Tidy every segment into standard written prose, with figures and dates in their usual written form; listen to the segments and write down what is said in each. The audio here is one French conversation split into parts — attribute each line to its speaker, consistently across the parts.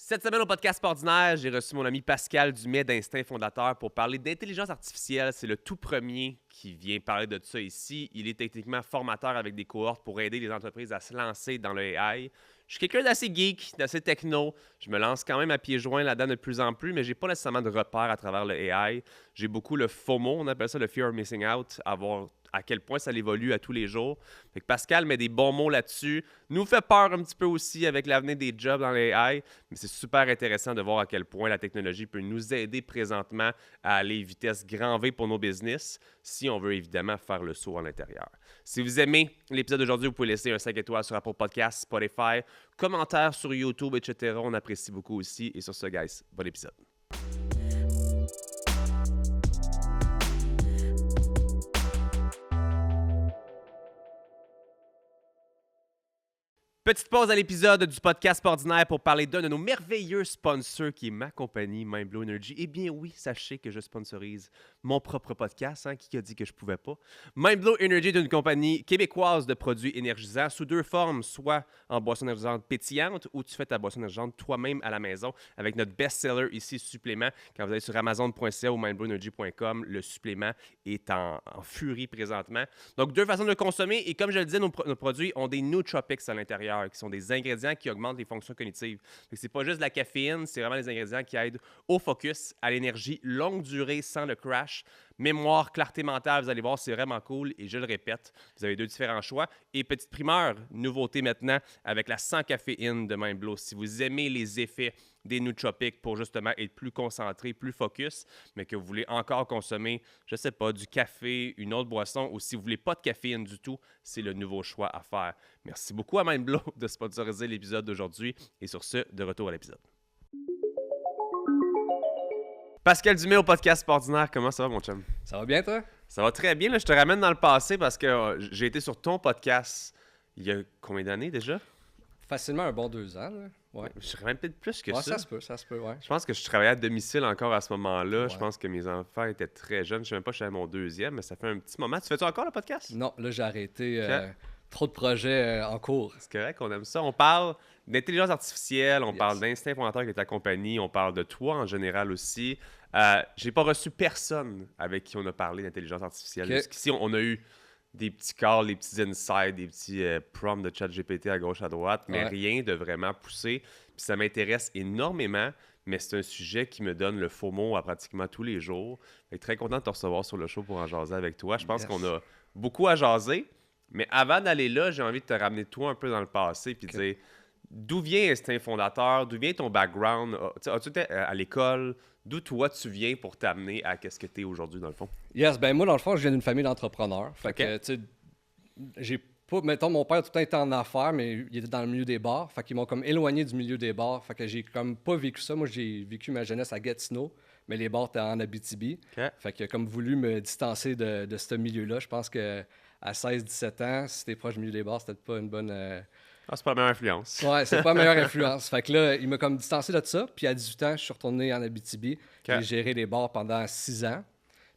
Speaker 1: Cette semaine au podcast ordinaire, j'ai reçu mon ami Pascal Dumais d'Instinct Fondateur pour parler d'intelligence artificielle. C'est le tout premier qui vient parler de ça ici. Il est techniquement formateur avec des cohortes pour aider les entreprises à se lancer dans le AI. Je suis quelqu'un d'assez geek, d'assez techno. Je me lance quand même à pieds joints là-dedans de plus en plus, mais j'ai pas nécessairement de repères à travers le AI. J'ai beaucoup le FOMO, on appelle ça le Fear of Missing Out, à voir à quel point ça évolue à tous les jours. Fait que Pascal met des bons mots là-dessus. Nous fait peur un petit peu aussi avec l'avenir des jobs dans l'AI, mais c'est super intéressant de voir à quel point la technologie peut nous aider présentement à aller vitesse grand V pour nos business, si on veut évidemment faire le saut à l'intérieur. Si vous aimez l'épisode d'aujourd'hui, vous pouvez laisser un 5 étoiles sur Apple Podcasts, Spotify, commentaires sur YouTube, etc. On apprécie beaucoup aussi. Et sur ce, guys, bon épisode. Petite pause à l'épisode du podcast ordinaire pour parler d'un de nos merveilleux sponsors qui est ma compagnie, Mindblow Energy. Eh bien oui, sachez que je sponsorise mon propre podcast, qui a dit que je pouvais pas. Mindblow Energy est une compagnie québécoise de produits énergisants sous deux formes, soit en boisson énergisante pétillante ou tu fais ta boisson énergisante toi-même à la maison avec notre best-seller ici, supplément. Quand vous allez sur amazon.ca ou mindblowenergy.com, le supplément est en furie présentement. Donc deux façons de le consommer et comme je le disais, nos produits ont des nootropics à l'intérieur qui sont des ingrédients qui augmentent les fonctions cognitives. C'est pas juste de la caféine, c'est vraiment des ingrédients qui aident au focus, à l'énergie longue durée sans le crash, mémoire, clarté mentale, vous allez voir, c'est vraiment cool et je le répète, vous avez deux différents choix. Et petite primeur, nouveauté maintenant avec la sans caféine de Mindblow. Si vous aimez les effets des nootropics pour justement être plus concentré, plus focus, mais que vous voulez encore consommer, je sais pas, du café, une autre boisson, ou si vous voulez pas de caféine du tout, c'est le nouveau choix à faire. Merci beaucoup à Mindblow de sponsoriser l'épisode d'aujourd'hui. Et sur ce, de retour à l'épisode. Pascal Dumais au podcast ordinaire, comment ça va mon chum?
Speaker 2: Ça va bien, toi?
Speaker 1: Ça va très bien, là, je te ramène dans le passé parce que j'ai été sur ton podcast il y a combien d'années déjà?
Speaker 2: Facilement un bon 2 ans, là. Ouais.
Speaker 1: Je serais même peut-être plus que
Speaker 2: Ouais,
Speaker 1: ça.
Speaker 2: ça se peut, ouais.
Speaker 1: Je pense que je travaillais à domicile encore à ce moment-là.
Speaker 2: Ouais.
Speaker 1: Je pense que mes enfants étaient très jeunes. Je sais même pas si j'avais mon deuxième, mais ça fait un petit moment. Tu fais-tu encore le podcast?
Speaker 2: Non, là, j'ai arrêté.
Speaker 1: Ok.
Speaker 2: Trop de projets en cours.
Speaker 1: C'est correct, on aime ça. On parle d'intelligence artificielle, on
Speaker 2: Yes.
Speaker 1: parle d'instinct fondateur qui est ta compagnie, on parle de toi en général aussi. J'ai pas reçu personne avec qui on a parlé d'intelligence artificielle.
Speaker 2: Ok.
Speaker 1: Jusqu'ici, on a eu des petits calls, des petits insights, des petits prompts de ChatGPT à gauche, à droite, mais
Speaker 2: Ouais.
Speaker 1: rien de vraiment poussé. Puis ça m'intéresse énormément, mais c'est un sujet qui me donne le FOMO à pratiquement tous les jours. Fait que très content de te recevoir sur le show pour en jaser avec toi. Je pense
Speaker 2: Yes.
Speaker 1: qu'on a beaucoup à jaser. Mais avant d'aller là, j'ai envie de te ramener toi un peu dans le passé puis
Speaker 2: Ok.
Speaker 1: dire d'où vient Instinct Fondateur, d'où vient ton background, as-tu été à l'école, d'où toi tu viens pour t'amener à qu'est-ce que tu es aujourd'hui dans le fond?
Speaker 2: Yes, ben moi, dans le fond, je viens d'une famille d'entrepreneurs. Fait
Speaker 1: Ok.
Speaker 2: que, tu sais, j'ai pas. Mettons, mon père, tout le temps été en affaires, mais il était dans le milieu des bars. Fait qu'ils m'ont comme éloigné du milieu des bars. Fait que j'ai comme pas vécu ça. Moi, j'ai vécu ma jeunesse à Gatineau, mais les bars étaient en Abitibi.
Speaker 1: Ok.
Speaker 2: Fait que, comme voulu me distancer de ce milieu-là, je pense que à 16-17 ans, si t'es proche du milieu des bars, c'était pas une bonne.
Speaker 1: Ah, c'est pas la meilleure influence.
Speaker 2: Ouais, c'est pas la meilleure influence. Fait que là, il m'a comme distancé de ça. Puis à 18 ans, je suis retourné en Abitibi. J'ai géré les bars pendant 6 ans.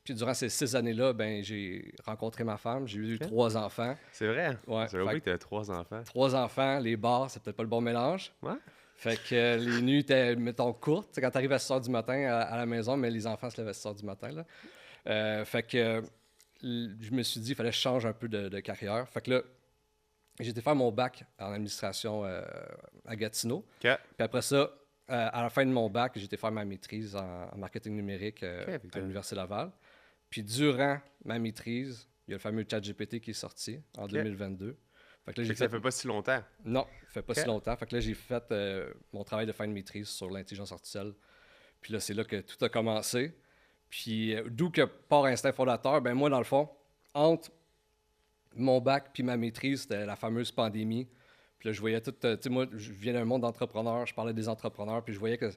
Speaker 2: Puis durant ces 6 années-là, ben j'ai rencontré ma femme. J'ai eu 3 enfants.
Speaker 1: C'est vrai?
Speaker 2: Ouais.
Speaker 1: J'avais oublié que tu avais 3 enfants.
Speaker 2: 3 enfants, les bars, c'est peut-être pas le bon mélange.
Speaker 1: Ouais?
Speaker 2: Fait que les nuits étaient, mettons, courtes. T'sais, quand t'arrives à 6 h du matin à la maison, mais les enfants se lèvent à 6 h du matin. Là. Fait que je me suis dit qu'il fallait que je change un peu de carrière. Fait que là, j'ai été faire mon bac en administration à Gatineau.
Speaker 1: OK.
Speaker 2: Puis après ça, à la fin de mon bac, j'ai été faire ma maîtrise en marketing numérique à l'Université Laval. Puis durant ma maîtrise, il y a le fameux ChatGPT qui est sorti en 2022. Fait que là,
Speaker 1: Ça fait pas si longtemps.
Speaker 2: Non, ça fait pas si longtemps. Fait que là, j'ai fait mon travail de fin de maîtrise sur l'intelligence artificielle. Puis là, c'est là que tout a commencé. Puis d'où que part Instinct Fondateur, ben moi, dans le fond, entre mon bac puis ma maîtrise, c'était la fameuse pandémie. Puis là, je voyais tout... tu sais, moi, je viens d'un monde d'entrepreneurs, je parlais des entrepreneurs, puis je voyais que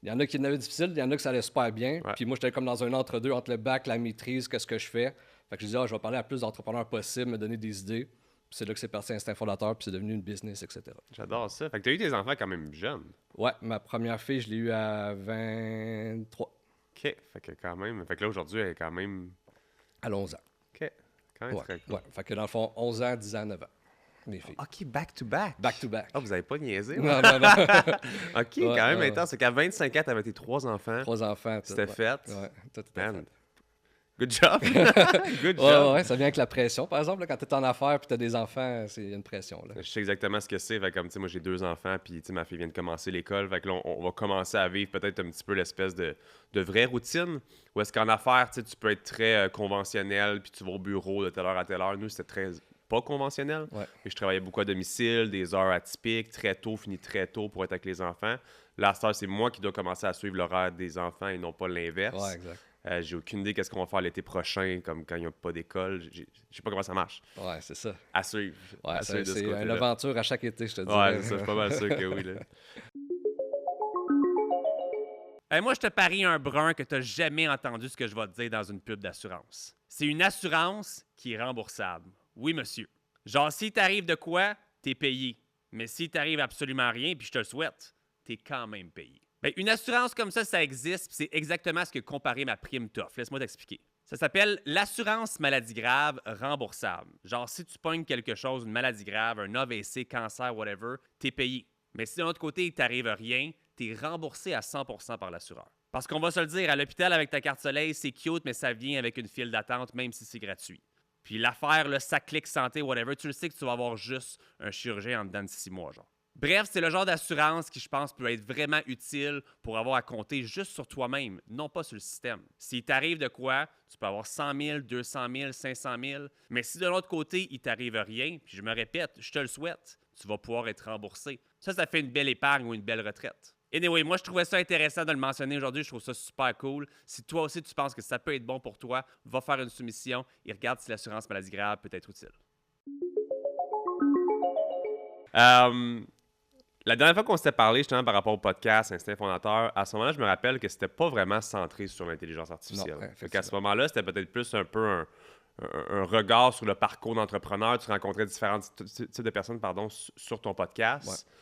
Speaker 2: il y en a qui en avaient difficile, il y en a que ça allait super bien.
Speaker 1: Ouais.
Speaker 2: Puis moi, j'étais comme dans un entre-deux, entre le bac, la maîtrise, qu'est-ce que je fais. Fait que je disais, je vais parler à plus d'entrepreneurs possible, me donner des idées. Puis c'est là que c'est parti Instinct Fondateur, puis c'est devenu une business, etc.
Speaker 1: J'adore ça. Fait que tu as eu tes enfants quand même jeunes.
Speaker 2: Ouais, ma première fille, je l'ai eue à 23,
Speaker 1: OK. Fait que quand même... Fait que là, aujourd'hui, elle est quand même...
Speaker 2: à 11 ans.
Speaker 1: OK. Quand même
Speaker 2: Ouais,
Speaker 1: très cool.
Speaker 2: ouais. Fait que dans le fond, 11 ans, 10 ans, 9 ans. les filles.
Speaker 1: OK, back-to-back.
Speaker 2: Back-to-back.
Speaker 1: Ah, vous avez pas niaisé?
Speaker 2: Non, non, non.
Speaker 1: OK, quand même intense. C'est qu'à 25 ans, t'avais tes 3 enfants.
Speaker 2: 3 enfants.
Speaker 1: C'était fait.
Speaker 2: Ouais, tout était
Speaker 1: Man,
Speaker 2: fait.
Speaker 1: good job. Good
Speaker 2: Ouais,
Speaker 1: job.
Speaker 2: ouais, ça vient avec la pression. Par exemple, là, quand tu es en affaires et tu as des enfants, c'est une pression. Là.
Speaker 1: Je sais exactement ce que c'est. Fait comme, tu sais, moi, j'ai 2 enfants, puis tu sais, ma fille vient de commencer l'école. Fait que là, on va commencer à vivre peut-être un petit peu l'espèce de vraie routine. Ou est-ce qu'en affaires, tu sais, tu peux être très conventionnel, puis tu vas au bureau de telle heure à telle heure. Nous, c'était très pas conventionnel.
Speaker 2: Ouais.
Speaker 1: Et je travaillais beaucoup à domicile, des heures atypiques, très tôt, fini très tôt pour être avec les enfants. Là, à cette heure, c'est moi qui dois commencer à suivre l'horaire des enfants et non pas l'inverse.
Speaker 2: Ouais, exact.
Speaker 1: J'ai aucune idée qu'est-ce qu'on va faire l'été prochain, comme quand il n'y a pas d'école. Je sais pas comment ça marche.
Speaker 2: Ouais, c'est ça.
Speaker 1: À suivre.
Speaker 2: Ouais,
Speaker 1: À suivre de ce
Speaker 2: c'est une
Speaker 1: côté-là.
Speaker 2: aventure à chaque été, je te dis.
Speaker 1: Ouais, c'est ça, je suis pas mal sûr que oui. Là. Moi, je te parie un brun que tu n'as jamais entendu ce que je vais te dire dans une pub d'assurance. C'est une assurance qui est remboursable. Oui, monsieur. Genre, si t'arrive de quoi, t'es payé. Mais si t'arrive absolument rien, puis je te le souhaite, t'es quand même payé. Bien, une assurance comme ça existe, puis c'est exactement ce que comparer ma prime t'offre. Laisse-moi t'expliquer. Ça s'appelle l'assurance maladie grave remboursable. Genre, si tu pognes quelque chose, une maladie grave, un AVC, cancer, whatever, t'es payé. Mais si de l'autre côté, il t'arrive rien, t'es remboursé à 100% par l'assureur. Parce qu'on va se le dire, à l'hôpital avec ta carte soleil, c'est cute, mais ça vient avec une file d'attente, même si c'est gratuit. Puis l'affaire, le sac clic santé, whatever, tu le sais que tu vas avoir juste un chirurgien en dedans de 6 mois, genre. Bref, c'est le genre d'assurance qui, je pense, peut être vraiment utile pour avoir à compter juste sur toi-même, non pas sur le système. S'il t'arrive de quoi, tu peux avoir 100 000, 200 000, 500 000, mais si de l'autre côté, il t'arrive rien, puis je me répète, je te le souhaite, tu vas pouvoir être remboursé. Ça fait une belle épargne ou une belle retraite. Anyway, moi, je trouvais ça intéressant de le mentionner aujourd'hui. Je trouve ça super cool. Si toi aussi, tu penses que ça peut être bon pour toi, va faire une soumission et regarde si l'assurance maladie grave peut être utile. La dernière fois qu'on s'était parlé justement par rapport au podcast Instinct Fondateur, à ce moment-là, je me rappelle que c'était pas vraiment centré sur l'intelligence artificielle.
Speaker 2: Non,
Speaker 1: Fait qu'à ce moment-là, c'était peut-être plus un peu un regard sur le parcours d'entrepreneur. Tu rencontrais différents types de personnes sur ton podcast.
Speaker 2: Ouais.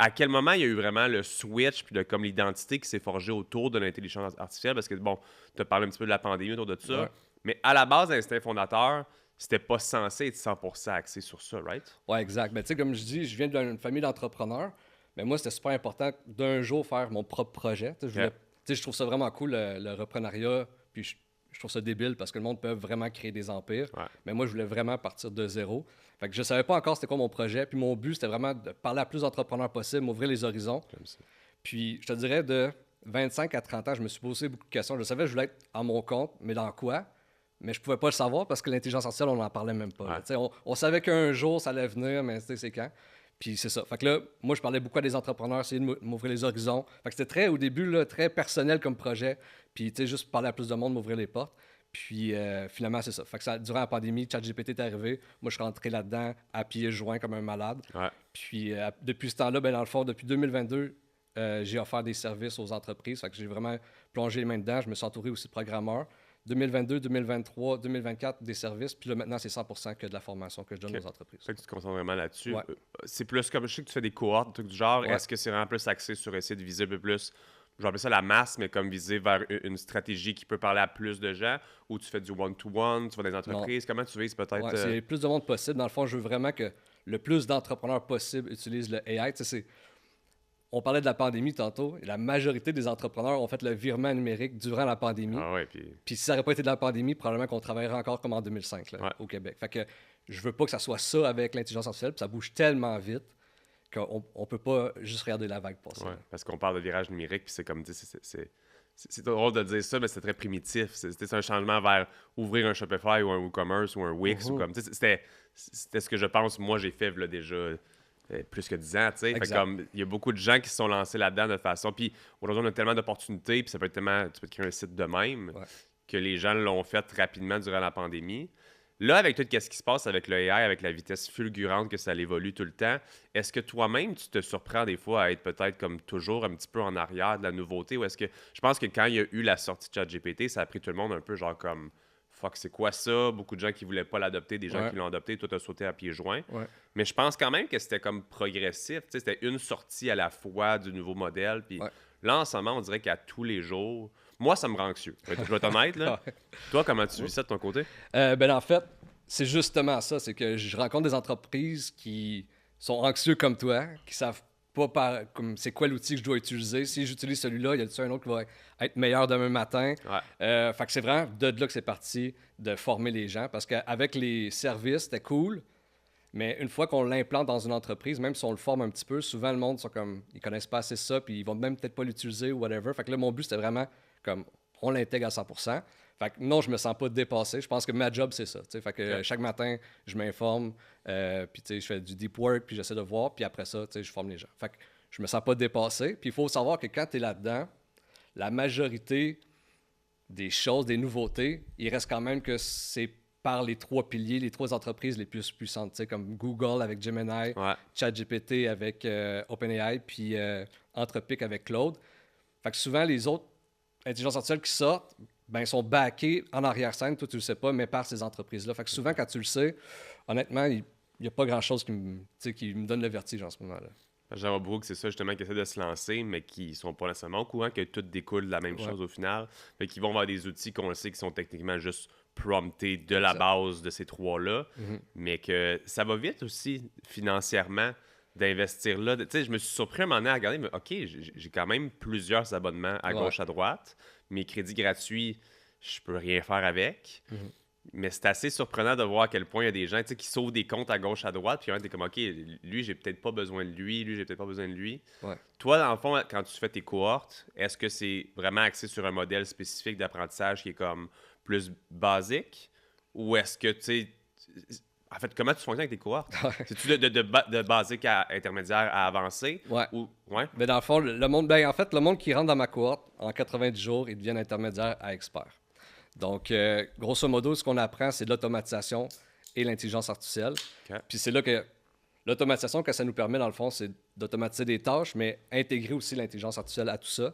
Speaker 1: À quel moment il y a eu vraiment le switch puis comme l'identité qui s'est forgée autour de l'intelligence artificielle? Parce que, bon, tu as parlé un petit peu de la pandémie autour de ça.
Speaker 2: Ouais.
Speaker 1: Mais à la base, Instinct Fondateur, c'était pas censé être 100% axé sur ça, right?
Speaker 2: Ouais, exact. Mais tu sais, comme je dis, je viens d'une famille d'entrepreneurs. Mais moi, c'était super important d'un jour faire mon propre projet. Tu sais, je trouve ça vraiment cool, le reprenariat. Puis je trouve ça débile parce que le monde peut vraiment créer des empires.
Speaker 1: Ouais.
Speaker 2: Mais moi, je voulais vraiment partir de zéro. Fait que je savais pas encore c'était quoi mon projet. Puis mon but, c'était vraiment de parler à plus d'entrepreneurs possible, m'ouvrir les horizons.
Speaker 1: Comme ça.
Speaker 2: Puis je te dirais, de 25 à 30 ans, je me suis posé beaucoup de questions. Je savais que je voulais être à mon compte, mais dans quoi? Mais je pouvais pas le savoir parce que l'intelligence artificielle, on n'en parlait même pas.
Speaker 1: Ouais.
Speaker 2: Tu sais, on savait qu'un jour, ça allait venir, mais tu sais, c'est quand? Puis c'est ça. Fait que là, moi, je parlais beaucoup à des entrepreneurs, essayer de m'ouvrir les horizons. Fait que c'était très, au début, là, très personnel comme projet. Puis, tu sais, juste parler à plus de monde, m'ouvrir les portes. Puis, finalement, c'est ça. Fait que ça, durant la pandémie, ChatGPT est arrivé. Moi, je suis rentré là-dedans à pieds joints comme un malade.
Speaker 1: Ouais.
Speaker 2: Puis, depuis ce temps-là, ben, dans le fond, depuis 2022, j'ai offert des services aux entreprises. Fait que j'ai vraiment plongé les mains dedans. Je me suis entouré aussi de programmeurs. 2022, 2023, 2024, des services. Puis là, maintenant, c'est 100% que de la formation que je donne
Speaker 1: Ok.
Speaker 2: aux entreprises.
Speaker 1: C'est que tu te concentres vraiment là-dessus.
Speaker 2: Ouais.
Speaker 1: C'est plus comme, je sais que tu fais des cohortes, des trucs du genre.
Speaker 2: Ouais.
Speaker 1: Est-ce que c'est vraiment plus axé sur essayer de viser un peu plus, je vais appeler ça la masse, mais comme viser vers une stratégie qui peut parler à plus de gens, ou tu fais du one-to-one, tu vas dans des entreprises, comment tu vises peut-être...
Speaker 2: Ouais, c'est le plus de monde possible. Dans le fond, je veux vraiment que le plus d'entrepreneurs possible utilisent le AI. Tu sais, on parlait de la pandémie tantôt. Et la majorité des entrepreneurs ont fait le virement numérique durant la pandémie.
Speaker 1: Ah ouais, puis...
Speaker 2: Puis si ça n'aurait pas été de la pandémie, probablement qu'on travaillerait encore comme en 2005 là,
Speaker 1: Ouais.
Speaker 2: au Québec. Fait que je veux pas que ça soit ça avec l'intelligence artificielle. Puis ça bouge tellement vite qu'on ne peut pas juste regarder la vague passer.
Speaker 1: Ouais, parce qu'on parle de virage numérique, puis c'est comme, tu sais, c'est drôle de dire ça, mais c'est très primitif. C'est un changement vers ouvrir un Shopify ou un WooCommerce ou un Wix. Ou comme, tu sais, c'était ce que je pense, moi, j'ai fait là, déjà plus que 10 ans. Tu sais. Fait
Speaker 2: Exact.
Speaker 1: comme, il y a beaucoup de gens qui se sont lancés là-dedans de façon. Puis aujourd'hui, on a tellement d'opportunités, puis ça peut être tellement. Tu peux te créer un site de même
Speaker 2: Ouais.
Speaker 1: que les gens l'ont fait rapidement durant la pandémie. Là, avec tout ce qui se passe avec le AI, avec la vitesse fulgurante que ça évolue tout le temps, est-ce que toi-même, tu te surprends des fois à être peut-être comme toujours un petit peu en arrière de la nouveauté? Ou est-ce que je pense que quand il y a eu la sortie de ChatGPT, ça a pris tout le monde un peu genre comme fuck, c'est quoi ça? Beaucoup de gens qui voulaient pas l'adopter, des gens
Speaker 2: Ouais.
Speaker 1: qui l'ont adopté, toi, t'as sauté à pieds joints.
Speaker 2: Ouais.
Speaker 1: Mais je pense quand même que c'était comme progressif. Tu sais, c'était une sortie à la fois du nouveau modèle. Puis
Speaker 2: Ouais.
Speaker 1: là, en ce moment, on dirait qu'à tous les jours, moi, ça me rend anxieux. Je vais être honnête, là.
Speaker 2: Ouais.
Speaker 1: Toi, comment tu vis ça de ton côté?
Speaker 2: Ben en fait, c'est justement ça, c'est que je rencontre des entreprises qui sont anxieux comme toi, qui savent pas comme c'est quoi l'outil que je dois utiliser. Si j'utilise celui-là, il y a un autre qui va être meilleur demain matin.
Speaker 1: Ouais.
Speaker 2: Fait que c'est vraiment de là que c'est parti, de former les gens. Parce qu'avec les services, c'était cool. Mais une fois qu'on l'implante dans une entreprise, même si on le forme un petit peu, souvent le monde sont comme, ils connaissent pas assez ça, puis ils vont même peut-être pas l'utiliser ou whatever. Fait que là, mon but, c'était vraiment comme, on l'intègre à 100%. Fait que non, je me sens pas dépassé. Je pense que ma job, c'est ça. T'sais. Fait que chaque matin, je m'informe, puis je fais du deep work, puis j'essaie de voir, puis après ça, je forme les gens. Fait que je me sens pas dépassé. Puis il faut savoir que quand tu es là-dedans, la majorité des choses, des nouveautés, il reste quand même que c'est par les 3 piliers, les 3 entreprises les plus puissantes, comme Google avec Gemini,
Speaker 1: Ouais.
Speaker 2: ChatGPT avec OpenAI, puis Anthropic avec Claude. Fait que souvent, les autres intelligences artificielles qui sortent, ben, sont backées en arrière-scène, toi tu le sais pas, mais par ces entreprises-là. Fait que souvent, quand tu le sais, honnêtement, il n'y a pas grand-chose qui me donne le vertige en ce moment-là.
Speaker 1: J'en vois beaucoup que c'est ça justement qui essaient de se lancer, mais qui sont pas nécessairement au courant que tout découle de la même chose au final. Fait qu'ils vont avoir des outils qu'on le sait qui sont techniquement juste promptés de la base de ces 3-là, mais que ça va vite aussi financièrement d'investir là. Tu sais, je me suis surpris un moment donné à regarder, mais OK, j'ai quand même plusieurs abonnements à gauche, à droite. Mes crédits gratuits, je peux rien faire avec. Mais c'est assez surprenant de voir à quel point il y a des gens qui sauvent des comptes à gauche, à droite, puis t'es comme, OK, lui, j'ai peut-être pas besoin de lui, j'ai peut-être pas besoin de lui.
Speaker 2: Ouais.
Speaker 1: Toi, dans le fond, quand tu fais tes cohortes, est-ce que c'est vraiment axé sur un modèle spécifique d'apprentissage qui est comme plus basique? Ou est-ce que, tu sais... En fait, comment tu fonctionnes avec tes cohortes? C'est-tu de basique à intermédiaire à avancé?
Speaker 2: Ouais.
Speaker 1: Ouais?
Speaker 2: Mais dans le fond, le monde qui rentre dans ma cohorte, en 90 jours, ils deviennent intermédiaires à experts. Donc, grosso modo, ce qu'on apprend, c'est de l'automatisation et l'intelligence artificielle.
Speaker 1: Okay.
Speaker 2: Puis c'est là que l'automatisation, que ça nous permet, dans le fond, c'est d'automatiser des tâches, mais intégrer aussi l'intelligence artificielle à tout ça.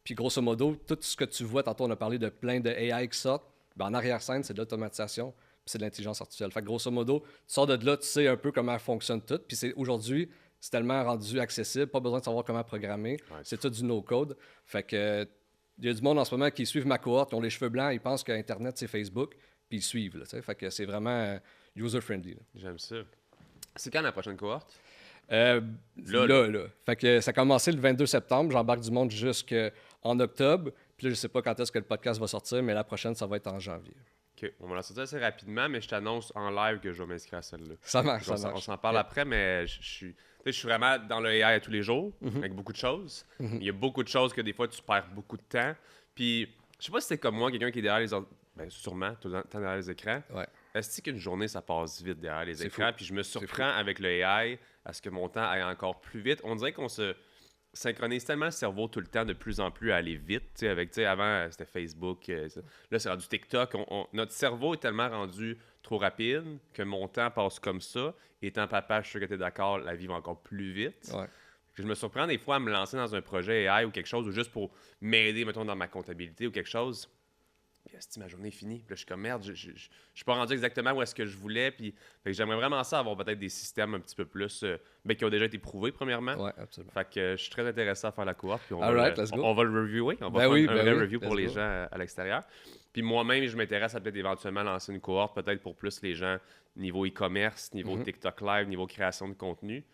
Speaker 2: Puis grosso modo, tout ce que tu vois, tantôt on a parlé de plein de AI qui sortent, ben en arrière-scène, c'est de l'automatisation, puis c'est de l'intelligence artificielle. Fait que grosso modo, tu sors de là, tu sais un peu comment fonctionne tout. Puis aujourd'hui, c'est tellement rendu accessible, pas besoin de savoir comment programmer.
Speaker 1: Ouais.
Speaker 2: C'est tout du no-code. Fait que il y a du monde en ce moment qui suivent ma cohorte, qui ont les cheveux blancs, ils pensent qu'Internet, c'est Facebook, puis ils suivent. Là, fait que c'est vraiment user-friendly.
Speaker 1: J'aime ça. C'est quand la prochaine cohorte?
Speaker 2: Là. Fait que ça a commencé le 22 septembre. J'embarque du monde jusqu'en octobre. Puis là, je sais pas quand est-ce que le podcast va sortir, mais la prochaine, ça va être en janvier.
Speaker 1: OK. On va la sortir assez rapidement, mais je t'annonce en live que je vais m'inscrire à celle-là.
Speaker 2: Ça marche,
Speaker 1: On s'en parle après, mais je suis vraiment dans le AI à tous les jours, avec beaucoup de choses. Il y a beaucoup de choses que des fois, tu perds beaucoup de temps. Puis, je sais pas si c'est comme moi, quelqu'un qui est derrière les ordres. Ben, sûrement, tout le temps derrière les écrans.
Speaker 2: Ouais.
Speaker 1: Est-ce qu'une journée, ça passe vite derrière les écrans?
Speaker 2: Fou.
Speaker 1: Puis je me surprends avec le AI à ce que mon temps aille encore plus vite. On dirait qu'on se synchronise tellement le cerveau tout le temps de plus en plus à aller vite. Avant, c'était Facebook. Là, c'est rendu TikTok. Notre cerveau est tellement rendu trop rapide que mon temps passe comme ça. Étant papa, je suis sûr que tu es d'accord, la vie va encore plus vite.
Speaker 2: Ouais.
Speaker 1: Je me surprends des fois à me lancer dans un projet AI ou quelque chose, ou juste pour m'aider, mettons, dans ma comptabilité ou quelque chose. Puis, si ma journée est finie, puis là, je suis comme merde, je suis pas rendu exactement où est-ce que je voulais. Puis, fait que j'aimerais vraiment ça avoir peut-être des systèmes un petit peu plus qui ont déjà été prouvés, premièrement.
Speaker 2: Ouais, absolument.
Speaker 1: Fait que je suis très intéressé à faire la cohorte. Puis on
Speaker 2: let's go.
Speaker 1: on va le reviewer. On va faire un vrai review pour les gens à l'extérieur. Puis moi-même, je m'intéresse à peut-être éventuellement lancer une cohorte, peut-être pour plus les gens niveau e-commerce, niveau TikTok Live, niveau création de contenu.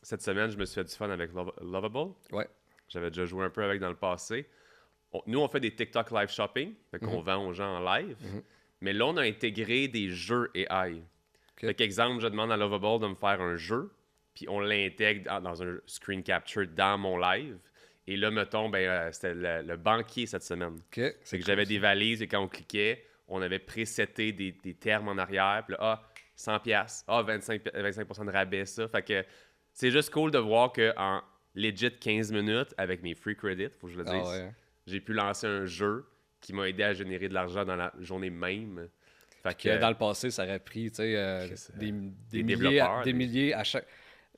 Speaker 1: Cette semaine, je me suis fait du fun avec Lovable.
Speaker 2: Ouais.
Speaker 1: J'avais déjà joué un peu avec dans le passé. Nous, on fait des TikTok live shopping, fait qu'on vend aux gens en live. Mais là, on a intégré des jeux AI. Fait qu'exemple, je demande à Lovable de me faire un jeu, puis on l'intègre dans un screen capture dans mon live. Et là, mettons, c'était le banquier cette semaine. C'est que j'avais des valises et quand on cliquait, on avait préseté des termes en arrière. Puis là, 100$, 25% de rabais, ça. Fait que c'est juste cool de voir qu'en legit 15 minutes, avec mes free credits, faut que je le dise, j'ai pu lancer un jeu qui m'a aidé à générer de l'argent dans la journée même. Fait que
Speaker 2: dans le passé, ça aurait pris des milliers à chaque...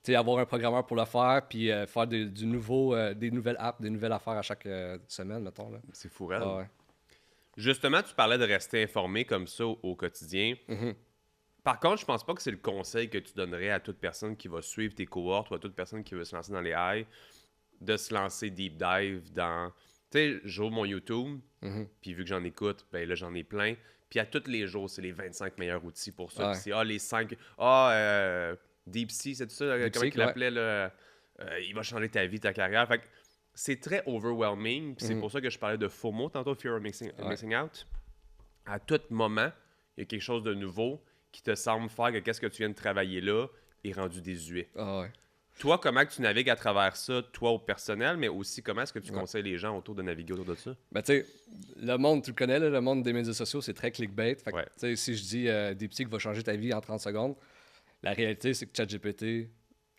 Speaker 2: avoir un programmeur pour le faire, puis faire des nouvelles apps, des nouvelles affaires à chaque semaine, mettons. Là.
Speaker 1: C'est fou, ouais. Justement, tu parlais de rester informé comme ça au quotidien. Par contre, je pense pas que c'est le conseil que tu donnerais à toute personne qui va suivre tes cohortes ou à toute personne qui veut se lancer dans les AI, de se lancer deep dive dans... Tu sais, j'ouvre mon YouTube, puis vu que j'en écoute, ben là, j'en ai plein. Puis à tous les jours, c'est les 25 meilleurs outils pour ça.
Speaker 2: Ouais.
Speaker 1: Puis c'est les 5. DeepSeek, c'est ça? Comment
Speaker 2: DeepSeek,
Speaker 1: il l'appelait? Là? Il va changer ta vie, ta carrière. Fait que c'est très overwhelming. Puis c'est pour ça que je parlais de FOMO tantôt, Fear of Missing Out. À tout moment, il y a quelque chose de nouveau qui te semble faire que qu'est-ce que tu viens de travailler là est rendu désuet.
Speaker 2: Ah ouais.
Speaker 1: Toi, comment que tu navigues à travers ça, toi au personnel, mais aussi comment est-ce que tu conseilles les gens autour de naviguer autour de ça?
Speaker 2: Ben, tu sais, le monde, tu le connais, là, le monde des médias sociaux, c'est très clickbait. Fait que,
Speaker 1: Ouais.
Speaker 2: tu sais, si je dis DeepSeek va changer ta vie en 30 secondes, la réalité, c'est que ChatGPT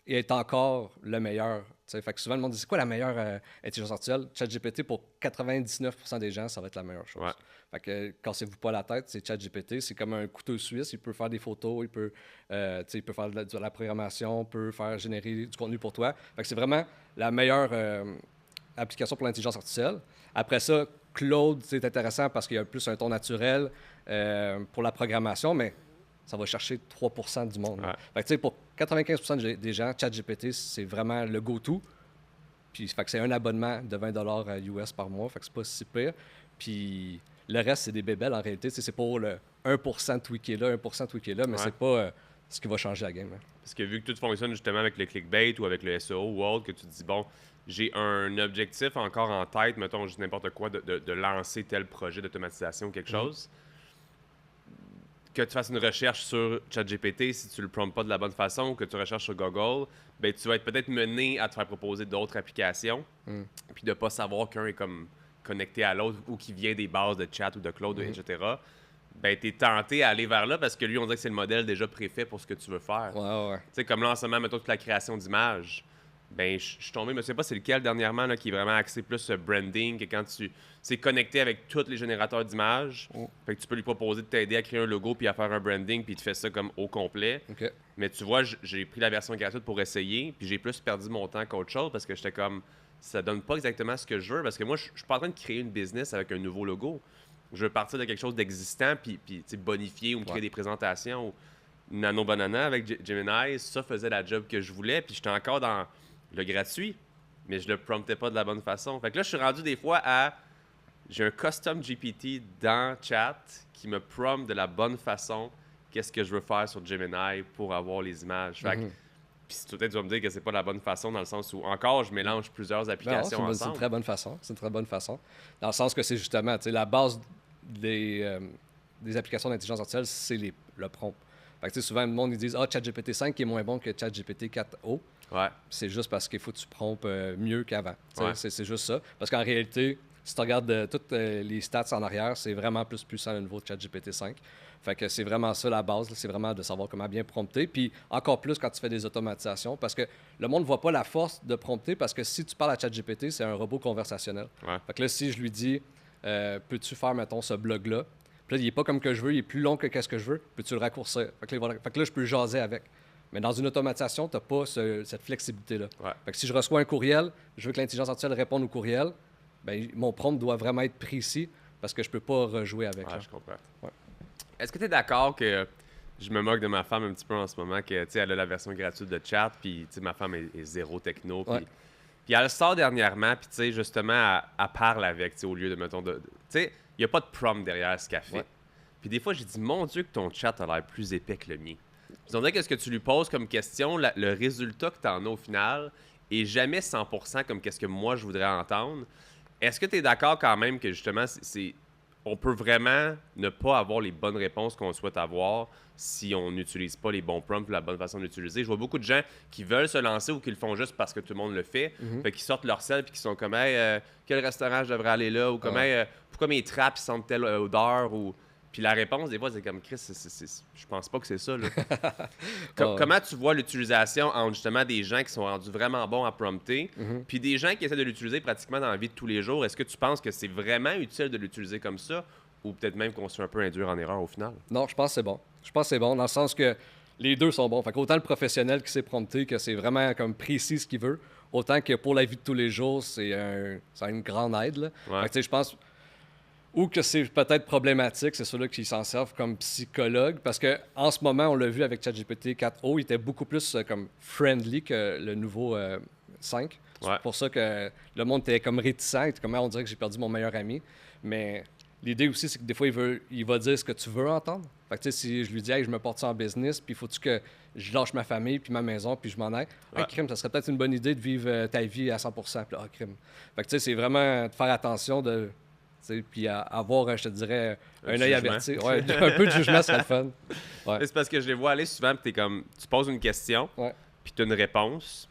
Speaker 2: est encore le meilleur. Tu sais, fait que souvent, le monde dit c'est quoi la meilleure intelligence artificielle? ChatGPT, pour 99% des gens, ça va être la meilleure chose.
Speaker 1: Ouais.
Speaker 2: Fait que cassez-vous pas la tête, c'est ChatGPT, c'est comme un couteau suisse, il peut faire des photos, il peut faire de la programmation, il peut faire générer du contenu pour toi. Fait que c'est vraiment la meilleure application pour l'intelligence artificielle. Après ça, Claude, c'est intéressant parce qu'il y a plus un ton naturel pour la programmation, mais ça va chercher 3% du monde.
Speaker 1: Ouais.
Speaker 2: Fait que, tu sais, pour 95% des gens, ChatGPT, c'est vraiment le go-to. Puis, fait que c'est un abonnement de 20$ US par mois. Fait que c'est pas si pire. Puis, le reste, c'est des bébelles en réalité. Tu sais, c'est pour le 1% tweaké là, 1% tweaké là, mais c'est pas ce qui va changer la game. Hein.
Speaker 1: Parce que vu que tout fonctionne justement avec le clickbait ou avec le SEO ou autre, que tu te dis, bon, j'ai un objectif encore en tête, mettons, juste n'importe quoi, de lancer tel projet d'automatisation ou quelque chose, que tu fasses une recherche sur ChatGPT, si tu le promptes pas de la bonne façon, ou que tu recherches sur Google, ben tu vas être peut-être mené à te faire proposer d'autres applications, puis de pas savoir qu'un est comme connecté à l'autre ou qui vient des bases de chat ou de cloud, etc. Ben, tu es tenté à aller vers là parce que lui, on dirait que c'est le modèle déjà préfait pour ce que tu veux faire.
Speaker 2: Ouais.
Speaker 1: Tu sais, comme là, en ce moment, mettons, toute la création d'images. Ben, je suis tombé, mais je sais pas c'est lequel dernièrement là, qui est vraiment axé plus branding, que quand tu c'est connecté avec tous les générateurs d'images. Fait que tu peux lui proposer de t'aider à créer un logo puis à faire un branding, puis il te fait ça comme au complet.
Speaker 2: OK.
Speaker 1: Mais tu vois, j'ai pris la version gratuite pour essayer, puis j'ai plus perdu mon temps qu'autre chose parce que j'étais comme, ça donne pas exactement ce que je veux. Parce que moi, je suis pas en train de créer une business avec un nouveau logo. Je veux partir de quelque chose d'existant, puis bonifier ou me créer des présentations. Ou Nano Banana avec Gemini, ça faisait la job que je voulais, puis j'étais encore dans le gratuit, mais je le promptais pas de la bonne façon. Fait que là, je suis rendu des fois à... J'ai un custom GPT dans chat qui me prompt de la bonne façon qu'est-ce que je veux faire sur Gemini pour avoir les images. Fait que, puis peut-être tu vas me dire que c'est pas la bonne façon dans le sens où encore je mélange plusieurs applications
Speaker 2: Non, c'est une très bonne façon. C'est une très bonne façon. Dans le sens que c'est justement, tu sais, la base des applications d'intelligence artificielle, c'est le prompt. Fait que, tu sais, souvent, le monde, ils disent « Ah, ChatGPT 5 qui est moins bon que ChatGPT 4o. »
Speaker 1: Ouais.
Speaker 2: C'est juste parce qu'il faut que tu promptes mieux qu'avant.
Speaker 1: Ouais.
Speaker 2: C'est juste ça. Parce qu'en réalité, si tu regardes toutes les stats en arrière, c'est vraiment plus puissant au niveau de ChatGPT 5. Fait que c'est vraiment ça la base. C'est vraiment de savoir comment bien prompter. Puis encore plus quand tu fais des automatisations. Parce que le monde ne voit pas la force de prompter. Parce que si tu parles à ChatGPT, c'est un robot conversationnel.
Speaker 1: Ouais.
Speaker 2: Fait que là, si je lui dis peux-tu faire, mettons, ce blog-là? Puis là, il n'est pas comme que je veux, il est plus long que qu'est-ce que je veux. Peux-tu le raccourcir? Fait que là, je peux jaser avec. Mais dans une automatisation, tu n'as pas cette flexibilité-là.
Speaker 1: Ouais.
Speaker 2: Fait que si je reçois un courriel, je veux que l'intelligence artificielle réponde au courriel, ben, mon prompt doit vraiment être précis parce que je peux pas rejouer avec.
Speaker 1: Ouais,
Speaker 2: Là.
Speaker 1: je comprends.
Speaker 2: Ouais.
Speaker 1: Est-ce que tu es d'accord que je me moque de ma femme un petit peu en ce moment, que elle a la version gratuite de chat, puis ma femme est zéro techno, puis
Speaker 2: Ouais.
Speaker 1: elle sort dernièrement, puis justement, elle parle avec, au lieu de, mettons, tu sais, il n'y a pas de prompt derrière ce qu'elle fait.
Speaker 2: Ouais.
Speaker 1: Puis des fois, j'ai dit, mon Dieu, que ton chat a l'air plus épais que le mien. Puis on dirait que ce que tu lui poses comme question, le résultat que tu en as au final est jamais 100% comme qu'est-ce que moi je voudrais entendre. Est-ce que tu es d'accord quand même que justement, on peut vraiment ne pas avoir les bonnes réponses qu'on souhaite avoir si on n'utilise pas les bons prompts ou la bonne façon d'utiliser? Je vois beaucoup de gens qui veulent se lancer ou qui le font juste parce que tout le monde le fait. Fait qu'ils sortent leur sel et qui sont comme hey, quel restaurant je devrais aller là? Ou comme hey, pourquoi mes trappes sentent telle odeur? Ou... Puis la réponse, des fois, c'est comme Chris, je pense pas que c'est ça. Là. Comment tu vois l'utilisation entre justement des gens qui sont rendus vraiment bons à prompter, puis des gens qui essaient de l'utiliser pratiquement dans la vie de tous les jours? Est-ce que tu penses que c'est vraiment utile de l'utiliser comme ça, ou peut-être même qu'on se fait un peu induire en erreur au final?
Speaker 2: Non, je pense que c'est bon. Je pense que c'est bon dans le sens que les deux sont bons. Fait qu'autant le professionnel qui sait prompter, que c'est vraiment comme précis ce qu'il veut, autant que pour la vie de tous les jours, c'est une grande aide. Là.
Speaker 1: Ouais.
Speaker 2: Fait que, tu sais, je pense... Ou que c'est peut-être problématique, c'est ceux-là qui s'en servent comme psychologue, parce que en ce moment, on l'a vu avec ChatGPT 4o, il était beaucoup plus comme friendly que le nouveau 5.
Speaker 1: Ouais.
Speaker 2: C'est pour ça que le monde était comme réticent, il était comme on dirait que j'ai perdu mon meilleur ami. Mais l'idée aussi, c'est que des fois, il va dire ce que tu veux entendre. Fait que, tu sais, si je lui dis, hey, je me porte ça en business, puis faut-tu que je lâche ma famille, puis ma maison, puis je m'en aille.
Speaker 1: Ouais.
Speaker 2: Hey, crime, ça serait peut-être une bonne idée de vivre ta vie à 100%. Puis là, crime. Fait que, tu sais, c'est vraiment de faire attention de. Tu sais, puis avoir, je te dirais, un œil
Speaker 1: jugement.
Speaker 2: averti. Ouais, un peu de jugement serait le fun. Ouais.
Speaker 1: C'est parce que je les vois aller souvent, puis t'es comme, tu poses une question,
Speaker 2: Ouais.
Speaker 1: puis t'as une réponse,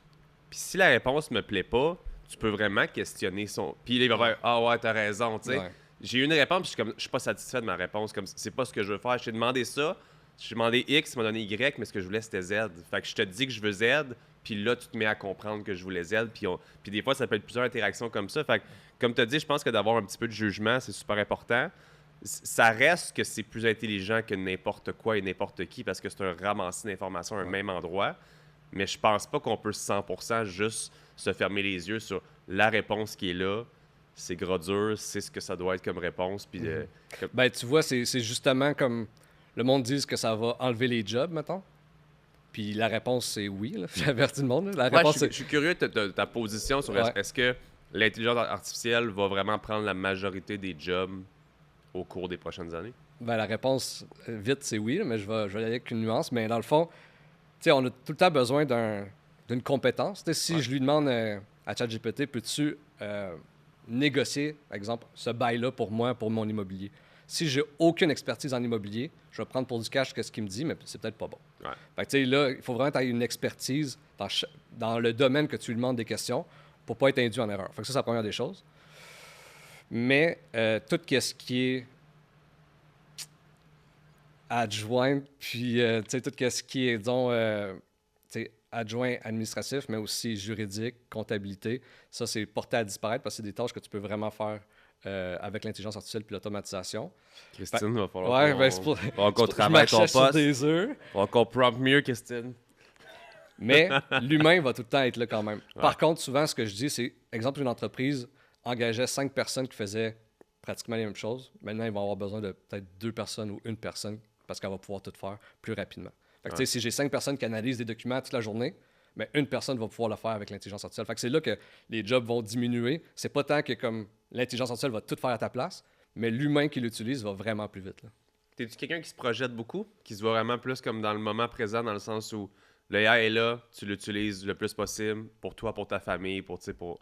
Speaker 1: puis si la réponse me plaît pas, tu peux vraiment questionner son. Puis là, il va faire, ah ouais, t'as raison, tu sais.
Speaker 2: Ouais.
Speaker 1: J'ai eu une réponse, puis je suis comme, je suis pas satisfait de ma réponse, comme c'est pas ce que je veux faire. Je t'ai demandé ça, je t'ai demandé X, il m'a donné Y, mais ce que je voulais c'était Z. Fait que je te dis que je veux Z, puis là tu te mets à comprendre que je voulais Z, puis des fois ça peut être plusieurs interactions comme ça. Fait que, comme tu as dit, je pense que d'avoir un petit peu de jugement, c'est super important. Ça reste que c'est plus intelligent que n'importe quoi et n'importe qui parce que c'est un ramassis d'informations à un même endroit. Mais je pense pas qu'on peut 100% juste se fermer les yeux sur la réponse qui est là. C'est gros dur, c'est ce que ça doit être comme réponse. Puis,
Speaker 2: Ben, tu vois, c'est justement comme le monde dit que ça va enlever les jobs, mettons. Puis la réponse, c'est oui. Là. J'avertis le monde. Là. La
Speaker 1: ouais,
Speaker 2: réponse,
Speaker 1: je suis curieux de ta position sur
Speaker 2: Ouais.
Speaker 1: est-ce que l'intelligence artificielle va vraiment prendre la majorité des jobs au cours des prochaines années?
Speaker 2: Ben, la réponse, vite, c'est oui, là, mais je vais aller avec une nuance. Mais dans le fond, tu sais, on a tout le temps besoin d'une compétence. Tu sais, si
Speaker 1: Ouais.
Speaker 2: je lui demande à ChatGPT, peux-tu négocier, par exemple, ce bail-là pour moi, pour mon immobilier? Si j'ai aucune expertise en immobilier, je vais prendre pour du cash ce qu'il me dit, mais c'est peut-être pas bon.
Speaker 1: Ouais.
Speaker 2: Fait que, tu sais, là, il faut vraiment que tu aies une expertise dans le domaine que tu lui demandes des questions pour pas être induit en erreur. Fait que ça, c'est la première des choses. Mais tout ce qui est adjoint, puis tu sais, tout ce qui est, disons, tu sais, adjoint administratif, mais aussi juridique, comptabilité, ça, c'est porté à disparaître parce que c'est des tâches que tu peux vraiment faire avec l'intelligence artificielle puis l'automatisation.
Speaker 1: Christine, va falloir
Speaker 2: Ouais,
Speaker 1: qu'on,
Speaker 2: ben c'est pour...
Speaker 1: va falloir qu'on
Speaker 2: je
Speaker 1: travaille ton
Speaker 2: marchais sur
Speaker 1: poste.
Speaker 2: des œufs.
Speaker 1: Va falloir qu'on prompt mieux, Christine.
Speaker 2: Mais l'humain va tout le temps être là quand même.
Speaker 1: Ouais.
Speaker 2: Par contre, souvent, ce que je dis, c'est, exemple, une entreprise engageait 5 personnes qui faisaient pratiquement les mêmes choses. Maintenant, ils vont avoir besoin de peut-être 2 personnes ou une personne parce qu'elle va pouvoir tout faire plus rapidement. Fait que, tu sais, si j'ai 5 personnes qui analysent des documents toute la journée, mais une personne va pouvoir le faire avec l'intelligence artificielle. Fait que c'est là que les jobs vont diminuer. C'est pas tant que comme l'intelligence artificielle va tout faire à ta place, mais l'humain qui l'utilise va vraiment plus vite. Là.
Speaker 1: T'es-tu quelqu'un qui se projette beaucoup, qui se voit vraiment plus comme dans le moment présent, dans le sens où le AI est là, tu l'utilises le plus possible pour toi, pour ta famille, pour, tu sais, pour...